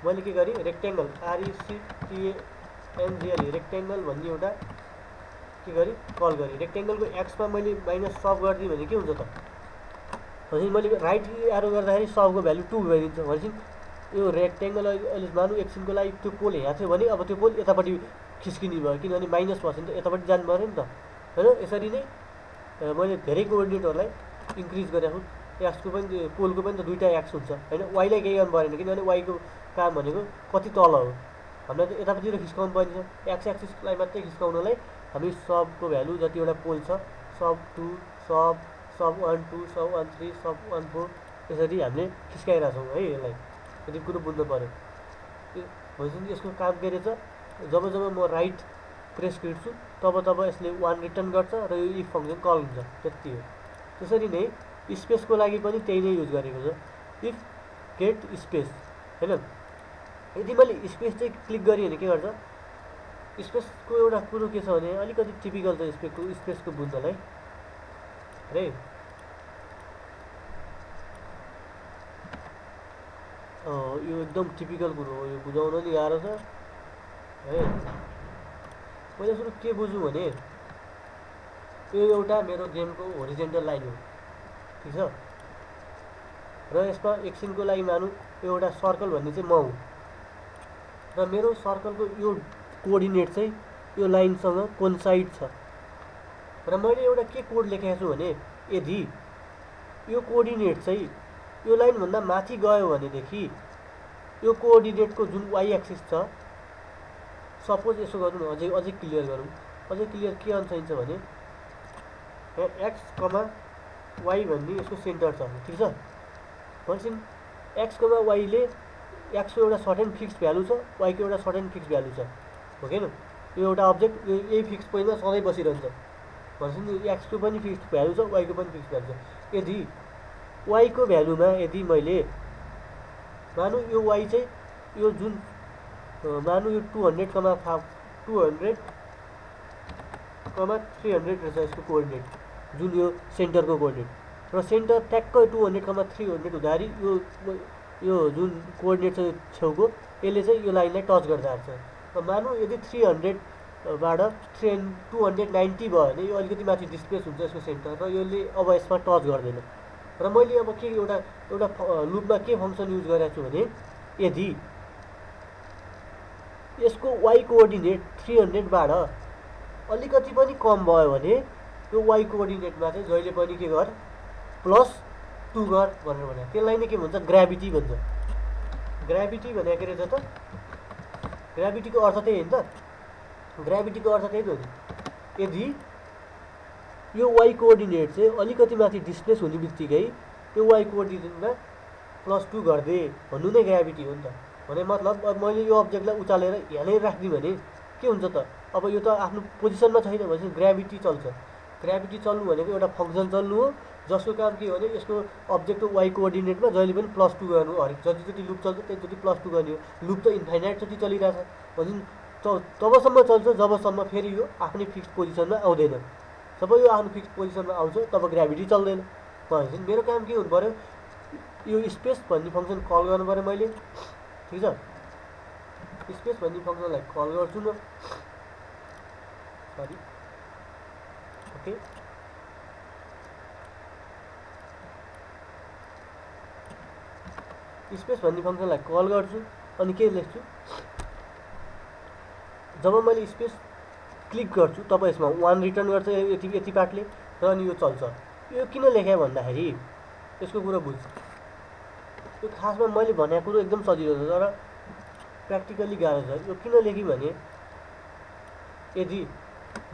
मैले के गरेँ रेक्टेंगल RECTANGLE रेक्टेंगल भन्ने एउटा के गरेँ कल गरेँ रेक्टेंगलको एक्स मा मैले माइनस सब गर्दिए भने के हुन्छ त भनेपछि मैले राइट एरो गर्दाखेरि सबको भ्यालु 2 भइदिन्छ। भनेपछि यो रेक्टेङ्गल अहिले मानु एकछिनको लागि त्यो पोल यहाँ थियो भने अब त्यो पोल यतापट्टि खिस्किने भयो, किनभने माइनस भयो नि त, यतापट्टि जानु पऱ्यो नि त होइन। यसरी नै मैले धेरै कोअर्डिनेटहरूलाई इन्क्रिज गरेको छु। एक्सको पनि पोलको पनि त दुईवटा एक्स हुन्छ होइन, वाइलाई केही गर्नु परेन, किनभने वाइको काम भनेको कति तल हो, हामीलाई त यतापट्टि खिस्काउनु पर्छ। एक्स एक्सिसलाई मात्रै खिस्काउनलाई हामी सबको भ्यालु जतिवटा पोल छ सब 2 सब 1 2 सब 1 3 सब 1 4 यसरी हामीले खिस्काइरहेछौँ है। यसलाई यदि कुरो बुझ्नु पऱ्यो भनेपछि यसको काम के रहेछ, जब जब म राइट प्रेस गर्छु तब तब यसले 1 रिटर्न गर्छ र यो इफ फङ्सन कल हुन्छ, त्यति हो। त्यसरी नै स्पेसको लागि पनि त्यही नै युज गरेको छ, इफ गेट स्पेस होइन। यदि मैले स्पेस चाहिँ क्लिक गरेँ भने के गर्छ, स्पेसको एउटा कुरो के छ भने अलिकति टिपिकल छ स्पेसको बुझ्नलाई है। यो एकदम टिपिकल कुरो हो, यो बुझाउन नि गाह्रो छ है। मैले सुरु के बुझ्नु भने यो एउटा मेरो गेमको होरिजेन्टल लाइन हो, ठिक छ। र यसमा एकछिनको लागि मानौँ यो एउटा सर्कल भन्ने चाहिँ म हुँ र मेरो सर्कलको यो कोअर्डिनेट चाहिँ यो लाइनसँग कोइन्साइड छ र मैले एउटा के कोड लेखेको छु भने यदि यो कोअर्डिनेट चाहिँ यो लाइनभन्दा माथि गयो भनेदेखि यो कोअर्डिनेटको जुन वाइ एक्सिस छ, सपोज यसो गरौँ न, अझै क्लियर गरौँ, अझै क्लियर के अन्साइन्छ भने एक्स कमा वाइ भन्ने यसको सेन्टर छ, ठिक छ। भनेपछि एक्स कमा वाइले एक्सको एउटा सर्टेन फिक्स भ्यालु छ, वाइको एउटा सर्टेन फिक्स भ्यालु छ, हो कि न। यो एउटा अब्जेक्ट यो यही फिक्स पोइन्टमा सधैँ बसिरहन्छ, भनेपछि एक्सको पनि फिक्स भ्यालु छ, वाइको पनि फिक्स भ्यालु छ। यदि वाइको भ्यालुमा यदि मैले मानु यो वाइ चाहिँ यो जुन मानु यो 200 कमा 300 रहेछ यसको कोअर्डिनेट, जुन यो सेन्टरको कोअर्डिनेट र सेन्टर ट्याक्कै 200 कमा 300 हुँदाखेरि यो जुन कोअर्डिनेट छ छेउको यसले चाहिँ यो लाइनलाई टच गर्दा छ। र मानु यदि 300बाट 290 भयो भने यो अलिकति माथि डिस्प्लेस हुन्छ यसको सेन्टर र यसले अब यसमा टच गर्दैन। र मैले अब के एउटा लुपमा के फङ्सन युज गरेको छु भने यदि यसको वाइ कोअर्डिनेट 300बाट अलिकति पनि कम भयो भने यो वाइ कोअर्डिनेटमा चाहिँ जहिले पनि के गर +2 गर भनेर भने, त्यसलाई नै के भन्छ ग्राभिटी भन्छ। ग्राभिटी भनेको के रहेछ त, ग्राभिटीको अर्थ त्यही हो नि त, ग्राभिटीको अर्थ त्यही त हो नि। यदि यो वाइ कोअर्डिनेट चाहिँ अलिकति माथि डिस्प्लेस हुने बित्तिकै यो वाइ कोअर्डिनेटमा +2 गरिदिए भन्नु नै ग्राभिटी हो नि त। भने मतलब अब मैले यो अब्जेक्टलाई उचालेर यहाँनिर राखिदिएँ भने के हुन्छ त, अब यो त आफ्नो पोजिसनमा छैन भनेपछि ग्राभिटी चल्छ। ग्राभिटी चल्नु भनेको एउटा फङ्सन चल्नु हो जसको काम के हो भने यसको अब्जेक्टको वाइ कोअर्डिनेटमा जहिले पनि +2 गर्नु, हरेक जति लुप चल्छ त्यति +2 गर्ने हो। लुप त इन्फाइनाइट जति चलिरहेछ भनेपछि तबसम्म चल्छ जबसम्म फेरि यो आफ्नै फिक्स पोजिसनमा आउँदैन। जब यो आफ्नो फिक्स पोजिसनमा आउँछ तब ग्राभिटी चल्दैन। भनेपछि मेरो काम के हुनु पऱ्यो, यो स्पेस भन्ने फङ्सन कल गर्नु पऱ्यो मैले, ठिक छ। स्पेस भन्ने फङ्सनलाई कल गर्छु म, सरी ओके। स्पेस भन्ने फङ्सनलाई कल गर्छु अनि के लेख्छु, जब मैले स्पेस क्लिक गर्छु तब यसमा 1 रिटर्न गर्छ यति पार्टले र अनि यो चल्छ। यो किन लेखेँ भन्दाखेरि यसको कुरा बुझ्छ। यो खासमा मैले भनेको कुरो एकदम सजिलो छ तर प्र्याक्टिकली गाह्रो छ। यो किन लेखेँ भने यदि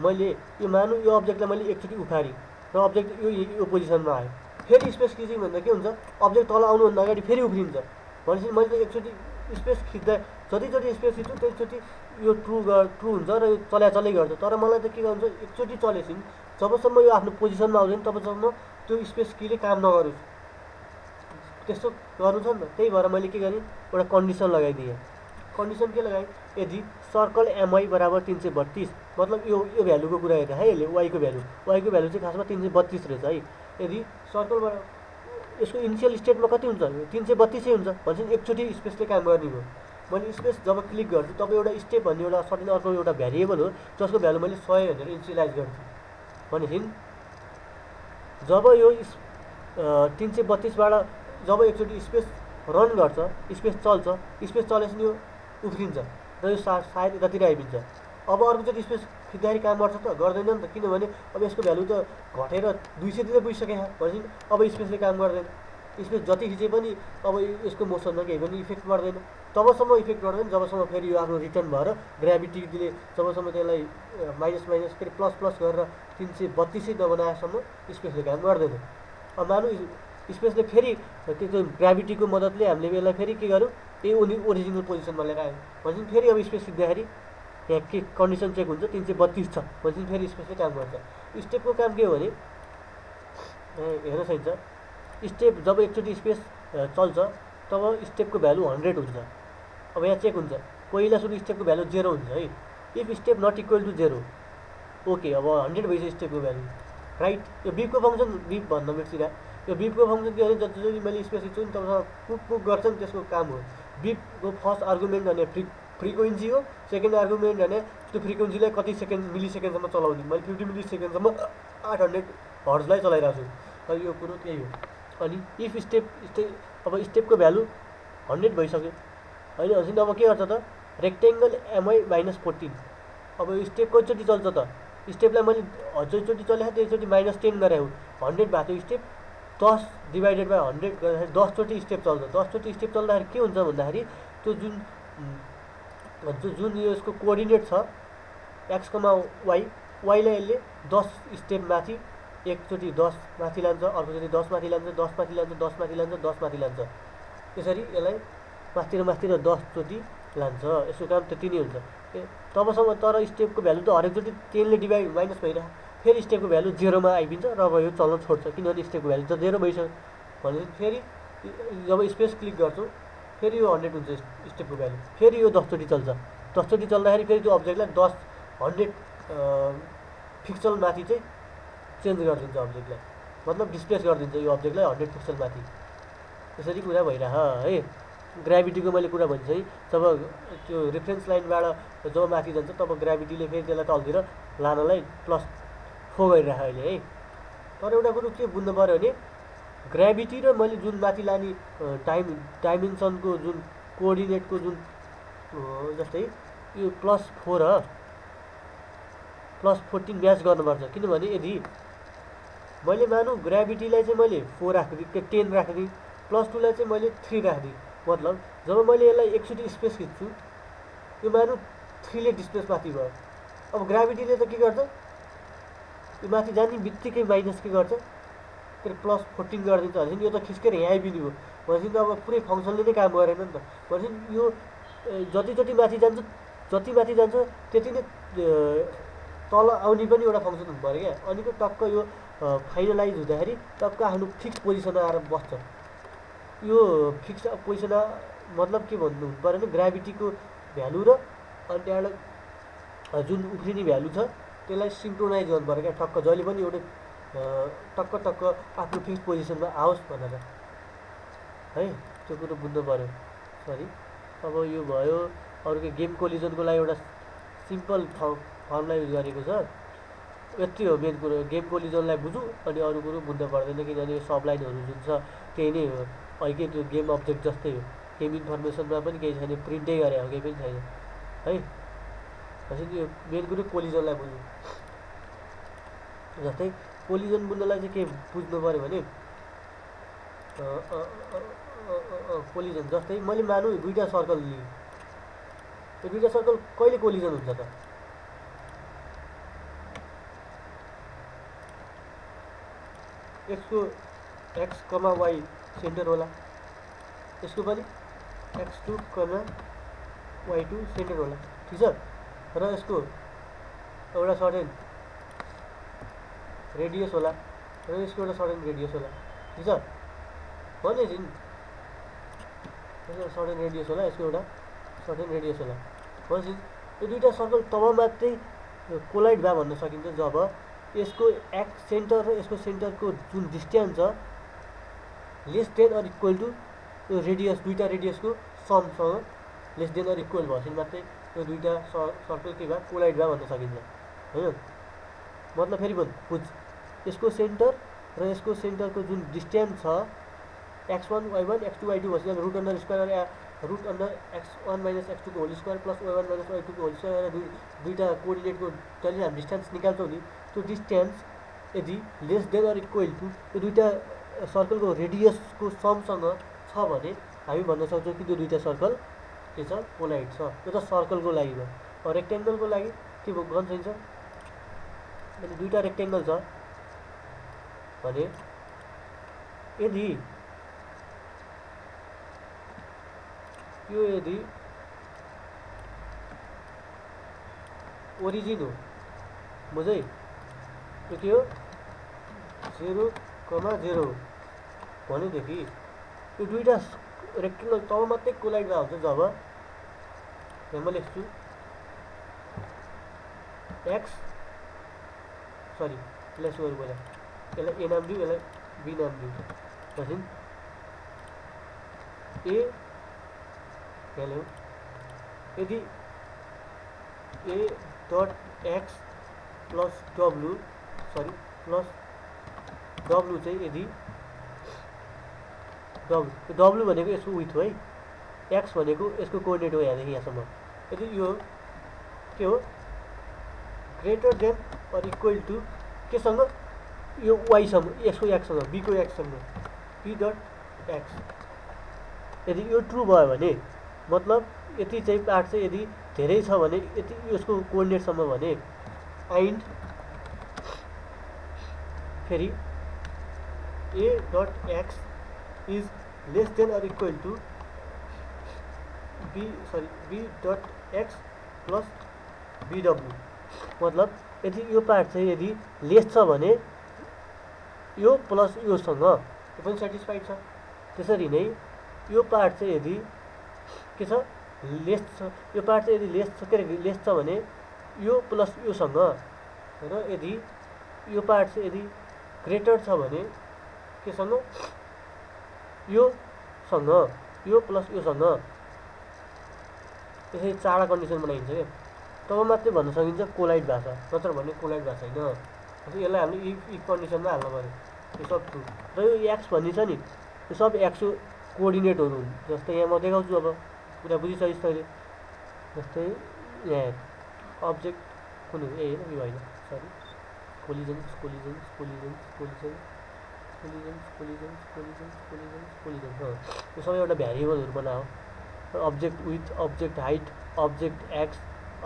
मैले यो मानु यो अब्जेक्टलाई मैले एकचोटि उखारेँ र अब्जेक्ट यो पोजिसनमा आयो, फेरि स्पेस खिच्यो भन्दा के हुन्छ, अब्जेक्ट तल आउनुभन्दा अगाडि फेरि उफ्रिन्छ। भनेपछि मैले त एकचोटि स्पेस खिच्दा जति स्पेस खिच्छु त्यसचोटि यो ट्रु हुन्छ र यो चल्दै गर्छ। तर मलाई त के गर्छ, एकचोटि चलेपछि जबसम्म यो आफ्नो पोजिसनमा आउँदैन तबसम्म त्यो स्पेस कीले काम नगरोस्, त्यस्तो गर्नु छ नि त। त्यही भएर मैले के गरेँ, एउटा कन्डिसन लगाइदिएँ। कन्डिसन के लगाएँ, यदि सर्कल एमआई बराबर 332, मतलब यो भ्यालुको कुरा हेरेँ है, यसले वाइको भ्यालु चाहिँ खासमा 332 रहेछ है। यदि सर्कलबाट यसको इनिसियल स्टेटमा कति हुन्छ, 332 हुन्छ भनेपछि एकचोटि स्पेसले काम गर्ने हो। मैले स्पेस जब क्लिक गर्छु तब एउटा स्टेप भन्ने एउटा सर्टेन अर्को एउटा भ्यारिएबल हो जसको भ्यालु मैले 100 भनेर इनिसियलाइज गर्छु। भनेपछि जब यो 332बाट जब एकचोटि स्पेस रन गर्छ, स्पेस चल्छ, स्पेस चलेपछि यो उफ्रिन्छ र यो सायद यतातिर आइपुग्छ। अब अर्कोचोटि स्पेस खिच्दाखेरि काम गर्छ त? गर्दैन नि त, किनभने अब यसको भ्यालु त घटेर 200 तिर पुगिसके भनेपछि अब स्पेसले काम गर्दैन। स्पेस जति खिचे पनि अब यसको मोसनमा केही पनि इफेक्ट पर्दैन। तबसम्म इफेक्ट गर्दैन जबसम्म फेरि यो आफ्नो रिटर्न भएर ग्राभिटीले जबसम्म त्यसलाई माइनस माइनस के अरे प्लस प्लस गरेर 332 नबनाएसम्म स्पेसले काम गर्दैन। अब मानौँ स्पेसले फेरि त्यो ग्राभिटीको मद्दतले हामीले यसलाई फेरि के गर्यौँ, यही ओरिजिनल पोजिसनमा लिएर आयौँ भनेपछि फेरि अब स्पेस खिच्दाखेरि यहाँ के कन्डिसन चेक हुन्छ, 332 छ भनेपछि फेरि स्पेसले काम गर्छ। स्टेपको काम के हो भने हेर्न सकिन्छ, स्टेप जब एकचोटि स्पेस चल्छ तब स्टेपको भ्यालु 100 हुन्छ। अब यहाँ चेक हुन्छ, पहिला सुरु स्टेपको भ्यालु 0 हुन्छ है। If step not equal to 0, okay अब 100 भइसक्यो स्टेपको भ्यालु, राइट। यो बिपको फङ्सन, बिप भन्न बिर्सिरहेँ, यो बिपको फङ्सन के भने जति मैले स्पेस खिच्छु नि तबसम्म पुक पुक गर्छ नि, त्यसको काम हो। बिपको फर्स्ट आर्गुमेन्ट भने फ्रिक्वेन्सी हो, सेकेन्ड आर्गुमेन्ट भने त्यो फ्रिक्वेन्सीलाई कति सेकेन्ड मिली सेकेन्डसम्म चलाउने। मैले 50 मिली सेकेन्डसम्म 800 हर्जलाई चलाइरहेको छु। यो कुरो त्यही हो। अनि इफ अब स्टेपको भ्यालु 100 भइसक्यो होइन भनेपछि अब के गर्छ त, रेक्टेङ्गल एमआई -14। अब यो स्टेप कतिचोटि चल्छ त, स्टेपलाई मैले जतिचोटि चलेको त्यतिचोटि -10 गरेँ हो, 100 भएको थियो स्टेप, 10 डिभाइडेड बाई 100 गर्दाखेरि 10 चोटि स्टेप चल्छ। 10 चोटि स्टेप चल्दाखेरि के हुन्छ भन्दाखेरि त्यो जुन यो यसको कोअर्डिनेट छ एक्स, वाइलाई यसले 10 स्टेप माथि एकचोटि 10 माथि लान्छ, अर्कोचोटि 10 माथि लान्छ, 10 माथि लान्छ, 10 माथि लान्छ, 10 माथि लान्छ, त्यसरी यसलाई माथि र 10 चोटि लान्छ। यसको काम त्यति नै हुन्छ। तबसम्म तर स्टेपको भ्यालु त हरेकचोटि 10ले डिभाइड माइनस भइरह, फेरि स्टेपको भ्यालु 0मा आइपुग्छ र अब यो चल्न छोड्छ, किनभने स्टेपको भ्यालु त 0 भइसक्यो भनेपछि फेरि जब स्पेस क्लिक गर्छौँ फेरि यो 100 हुन्छ स्टेपको भ्यालु, फेरि यो 10 चोटि चल्छ। 10 चोटि चल्दाखेरि फेरि त्यो अब्जेक्टलाई 100 पिक्सल माथि चाहिँ चेन्ज गरिदिन्छ अब्जेक्टलाई, मतलब डिस्प्लेस गरिदिन्छ यो अब्जेक्टलाई 100 पिक्सल माथि। त्यसरी कुरा भइरह है। ग्राभिटीको मैले कुरा भनिसकेँ, जब त्यो रेफरेन्स लाइनबाट जब माथि जान्छ तब ग्राभिटीले फेरि त्यसलाई तलतिर लानलाई +4 गरिरह अहिले है। तर एउटा कुरो के बुझ्नु पऱ्यो भने ग्राभिटी र मैले जुन माथि लाने डाइमेन्सनको जुन कोअर्डिनेटको जुन जस्तै यो +4 र +14 म्याच गर्नुपर्छ। किनभने यदि मैले मानौँ ग्राभिटीलाई चाहिँ मैले 4 राखिदिएँ, 10 राखिदिएँ, +2लाई चाहिँ मैले 3 राखिदिएँ, मतलब जब मैले यसलाई एकचोटि स्पेस खिच्छु यो मानौँ 3ले डिस्प्लेस माथि भयो। अब ग्राभिटीले त के गर्छ, यो माथि जाने बित्तिकै माइनस के गर्छ, के अरे +14 गरिदिन्छ भनेपछि यो त खिच्केर यहाँ आइपुग्ने भयो भनेपछि त अब पुरै फङ्सनले नै काम गरेन नि त। भनेपछि यो जति माथि जान्छ त्यति नै तल आउने पनि एउटा फङ्सन हुनु पऱ्यो क्या। अनि टक्क यो फाइनलाइज हुँदाखेरि टक्क आफ्नो फिक्स पोजिसनमा आएर बस्छ। यो फिक्स पोजिसन मतलब के भन्नु हुनु पऱ्यो भने ग्राभिटीको भ्यालु र अनि त्यहाँबाट जुन उफ्रिने भ्यालु छ त्यसलाई सिङ्क्रोनाइज गर्नु पऱ्यो क्या, टक्क जहिले पनि एउटा टक्क आफ्नो फिक्स पोजिसनमा आओस् भनेर है, त्यो कुरो बुझ्नु पऱ्यो। सरी, अब यो भयो। अरू के गेम कोलिजनको लागि एउटा सिम्पल फर्मुला युज गरेको छ, यति हो मेन कुरो। गेम कोलिजनलाई बुझौँ अनि अरू कुरो बुझ्नु पर्दैन, किनभने सब लाइनहरू जुन छ त्यही नै हो, अहिले त्यो गेम अब्जेक्ट जस्तै हो। गेम इन्फर्मेसनमा पनि केही छैन, प्रिन्टै गरे हो, केही पनि छैन है। भनेपछि यो मेन कुरो कोलिजनलाई बुझ्नु। जस्तै कोलिजन बुझ्नलाई चाहिँ के बुझ्नु पऱ्यो भने कोलिजन जस्तै मैले मानौँ दुईवटा सर्कल लिएँ, यो दुईवटा सर्कल कहिले कोलिजन हुन्छ त, यसको x, y सेन्टर होला, यसको पनि x2, y2 सेन्टर होला, ठिक छ। र यसको एउटा सर्टेन रेडियस होला र यसको एउटा सर्टेन रेडियस होला, ठिक छ। भनेपछि यसको सर्टेन रेडियस होला, यसको एउटा सर्टेन रेडियस होला। भनेपछि यो दुईवटा सर्कल तब मात्रै कोलाइड भए भन्न सकिन्छ जब यसको एक्स सेन्टर र यसको सेन्टरको जुन डिस्टेन्स छ less than or equal to यो रेडियस, दुईवटा रेडियसको समसँग लेस देन अर इक्वल भएपछि मात्रै यो दुईवटा सर्कल के भयो कोलाइड भयो भन्न सकिन्छ होइन। मतलब फेरि बुझ, यसको सेन्टर र यसको सेन्टरको जुन डिस्टेन्स छ x1 y1 x2 y2 भएपछि root under square root under x1 minus x2 को whole square plus y1 minus y2 को होल स्क्वायर दुईवटा कोअर्डिनेटको जहिले हामी डिस्टेन्स निकाल्छौँ नि त्यो डिस्टेन्स यदि less than or equal to यो दुईवटा सर्कलको रेडियसको समसँग छ भने हामी भन्न सक्छौँ कि त्यो दुईवटा सर्कल के छ कोलाइड छ। यो त सर्कलको लागि भयो। रेक्टेङ्गलको लागि के गर्न सकिन्छ भने दुईवटा रेक्टेङ्गल छ भने यदि यो यदि ओरिजिन हो म चाहिँ यो के हो 0,0 भनेदेखि यो दुईवटा रेक्टेङ्गल तब मात्रै कोलाइडमा हुन्छ जब यहाँ म लेख्छु एक्स सरी यसलाई यसो गरौँ पहिला यसलाई ए नाम दिउँ यसलाई बी नाम दिउँ पछि ए यहाँ ल्याउँ यदि A dot X plus W sorry plus W चाहिँ यदि डब्लु भनेको यसको विथ हो है एक्स भनेको यसको कोअर्डिनेट हो यहाँदेखि यहाँसम्म यदि यो के हो greater than or equal to केसँग यो वाइसँग यसको एक्ससँग बीको एक्ससँग बी डट एक्स यदि यो ट्रु भयो भने मतलब यति चाहिँ पार्ट चाहिँ यदि धेरै छ भने यति यसको कोअर्डिनेटसम्म भने एन्ड फेरि A dot X is less than or equal to B dot X plus BW मतलब यदि यो पार्ट चाहिँ यदि लेस छ भने यो प्लस योसँग यो पनि सेटिस्फाइड छ। त्यसरी नै यो पार्ट चाहिँ यदि के छ लेस छ यो पार्ट चाहिँ यदि लेस छ के अरे लेस छ भने यो प्लस योसँग र यदि यो पार्ट चाहिँ यदि ग्रेटर छ भने केसँग योसँग यो प्लस योसँग यसरी चारवटा कन्डिसन बनाइन्छ क्या तब मात्रै भन्न सकिन्छ कोलाइड भाषा नत्र भने कोलाइड भाषा होइन। यसलाई हामीले इफ कन्डिसनमा हाल्नु पऱ्यो यो सब ट्रु र यो एक्स भन्ने छ नि यो सब एक्सको कोअर्डिनेटहरू हुन् जस्तै यहाँ म देखाउँछु अब कुरा बुझिसकिस् तैँले जस्तै यहाँ अब्जेक्ट कुन ए होइन यो होइन sorry collisions collisions collisions collisions collisions collisions collisions collisions collisions यो सबै एउटा भ्यारिएबलहरू बनाओ object with object height object x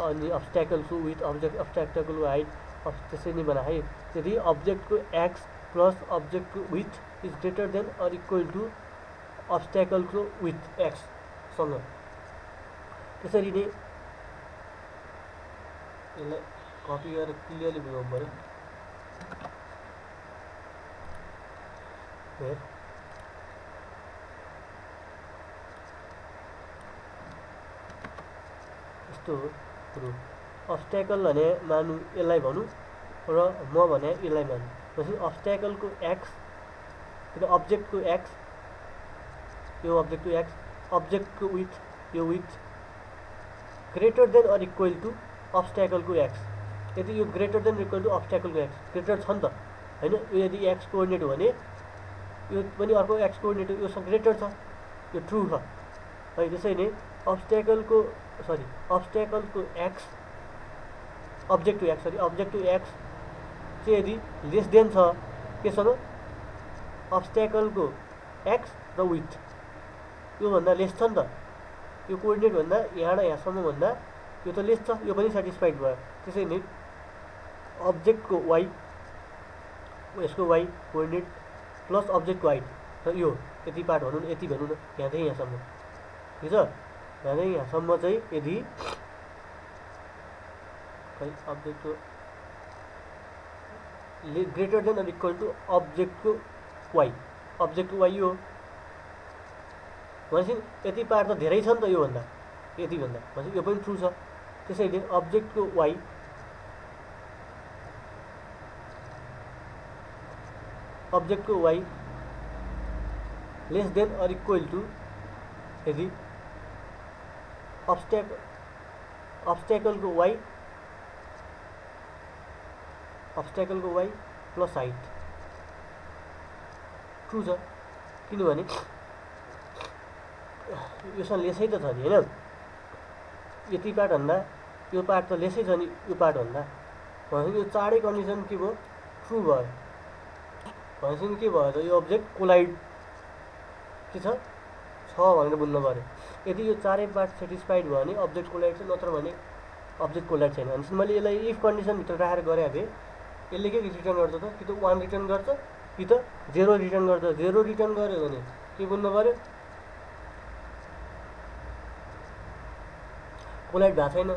अनि अब्स्ट्याकलको विथ अब्स्ट्याकलको हाइट त्यसरी नै बना है यदि अब्जेक्टको एक्स प्लस अब्जेक्टको width is greater than or equal to अब्स्ट्याकलको विथ एक्ससँग त्यसरी नै यसलाई कपी गरेर क्लियरली बुझाउनु पऱ्यो। यस्तो हो कुरो अब्स्ट्याकल भने मानु यसलाई भनौँ र म भने यसलाई मानु जस्तै अब्स्ट्याकलको एक्स अब्जेक्टको एक्स यो अब्जेक्टको एक्स अब्जेक्टको विथ यो width greater than or equal to अब्स्ट्याकलको एक्स यदि यो ग्रेटर देन इक्वल टु अब्स्ट्याकलको एक्स ग्रेटर छ नि त होइन यो यदि एक्स कोअर्डिनेट हो भने यो पनि अर्को एक्स कोअर्डिनेट हो योसँग ग्रेटर छ यो ट्रु छ है। त्यसै नै अब्स्ट्याकलको एक्स अब्जेक्ट टु एक्स चाहिँ यदि लेस देन छ केसँग अब्स्ट्याकलको एक्स र विथ योभन्दा लेस छ नि त यो कोअर्डिनेट भन्दा यहाँबाट यहाँसम्म भन्दा यो त लेस छ यो पनि सेटिस्फाइड भयो। त्यसै नै अब्जेक्टको वाइ यसको वाइ कोअर्डिनेट प्लस अब्जेक्टको हाइट र यो यति पार्ट भनौँ न यति भनौँ न यहाँदेखि यहाँसम्म ठिक छ यहाँदेखि यहाँसम्म चाहिँ यदि खै अब्जेक्टको greater than or equal to अब्जेक्टको वाइ यो भनेपछि यति पार्ट त धेरै छ नि त योभन्दा यति भन्दा भनेपछि यो पनि ट्रु छ। त्यसैले अब्जेक्टको Y less than or equal to यदि अब्स्ट्याकलको वाइ प्लस हाइट ट्रु छ, किनभने योसँग लेसै त छ नि होइन, यति पार्ट भन्दा यो पार्ट त लेसै छ नि यो पार्ट भन्दा, भनेपछि यो चाँडै कन्डिसन के भयो, ट्रु भयो। भनेपछि के भयो त यो अब्जेक्ट कोलाइड के छ भनेर बुझ्नु पऱ्यो। यदि यो चारै पार्ट सेटिस्फाइड भयो भने अब्जेक्ट कोलाइड छ, नत्र भने अब्जेक्ट कोलाइड छैन। भनेपछि मैले यसलाई इफ कन्डिसनभित्र राखेर गरे भए यसले के रिटर्न गर्छ त, कि त 1 रिटर्न गर्छ कि त 0 रिटर्न गर्छ। 0 रिटर्न गर्यो भने के बुझ्नु पऱ्यो, कोलाइड भएको छैन।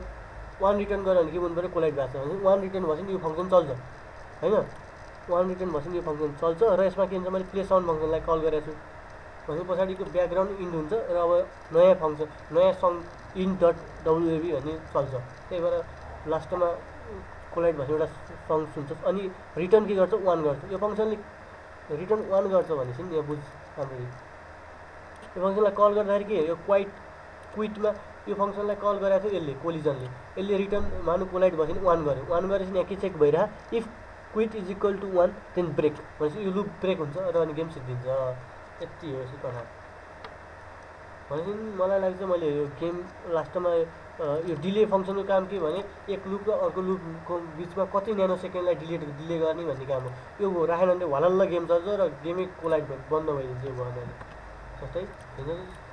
1 रिटर्न गर्यो भने के बुझ्नु पऱ्यो, कोलाइड भएको छ। भने 1 रिटर्न भएपछि यो फङ्सन चल्छ होइन, 1 रिटर्न भएपछि यो फङ्सन चल्छ। र यसमा के हुन्छ, मैले प्ले साउन्ड फङ्सनलाई कल गरेको छु भनेपछि पछाडिको ब्याकग्राउन्ड इन्ड हुन्छ र अब नयाँ फङ्सन नयाँ सङ इन्ट डट डब्लुएबी भन्ने चल्छ। त्यही भएर लास्टमा कोलाइड भएपछि एउटा सङ सुन्छ अनि रिटर्न के गर्छ, 1 गर्छ। यो फङ्सनले रिटर्न 1 गर्छ भनेपछि नि यहाँ बुझ राम्ररी। यो फङ्सनलाई कल गर्दाखेरि के यो क्विटमा यो फङ्सनलाई कल गरेको थियो यसले कोलिजनले, यसले रिटर्न मानु कोलाइड भएपछि 1 गर्यो। 1 गरेपछि यहाँ के चेक भइरह, if quit is equal to 1 then break भनेपछि यो लुप ब्रेक हुन्छ र अनि गेम सिद्धिन्छ। यति हो यसको कथा। भनेपछि मलाई लाग्छ मैले यो गेम लास्टमा यो डिले फङ्सनको काम के भने एक लुप र अर्को लुपको बिचमा कति न्यानो सेकेन्डलाई डिले गर्ने भन्ने काम हो। यो राखेन भने वालल्ल गेम चल्छ र गेमै कोलाइड बन्द भइदिन्छ यो भएन भने। जस्तै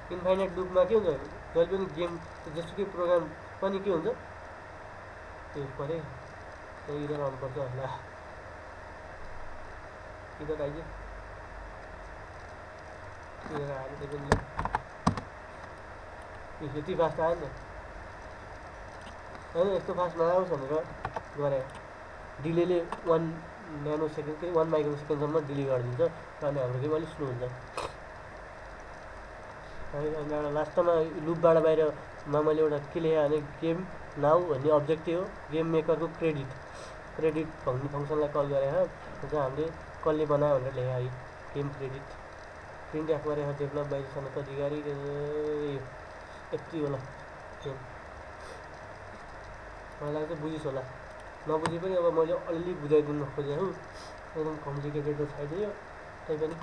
इन्फाइनाइट लुपमा के हुन्छ, जहिले पनि गेम जसुकै प्रोग्राम पनि के हुन्छ, त्यो परे इरर आउनुपर्छ होला, इरर आइज इरर आएर त्यही पनि यति फास्ट आयो नि त होइन, यस्तो फास्ट नआओस् भनेर गरे। डिलेले 1 न्यानो सेकेन्ड 1 माइक्रो सेकेन्डसम्म डिले गरिदिन्छ र अनि हाम्रो गेम अलिक स्लो हुन्छ। अनि एउटा लास्टमा लुपबाट बाहिरमा मैले एउटा के लेखेँ भने गेम नाउ भन्ने अब्जेक्ट थियो, गेम मेकरको क्रेडिट भन्ने फङ्सनलाई कल गरेर जहाँ हामीले कसले बनायो भनेर लेखेँ है, गेम क्रेडिट प्रिन्ट एफ गरेर डेभलप बाई सनत अधिकारी। यति होला गेम, मलाई लाग्छ बुझिस् होला, नबुझे पनि अब मैले अलिअलि बुझाइदिनु खोजेको, एकदम कम्प्लिकेटेड त छैन यो, तैपनि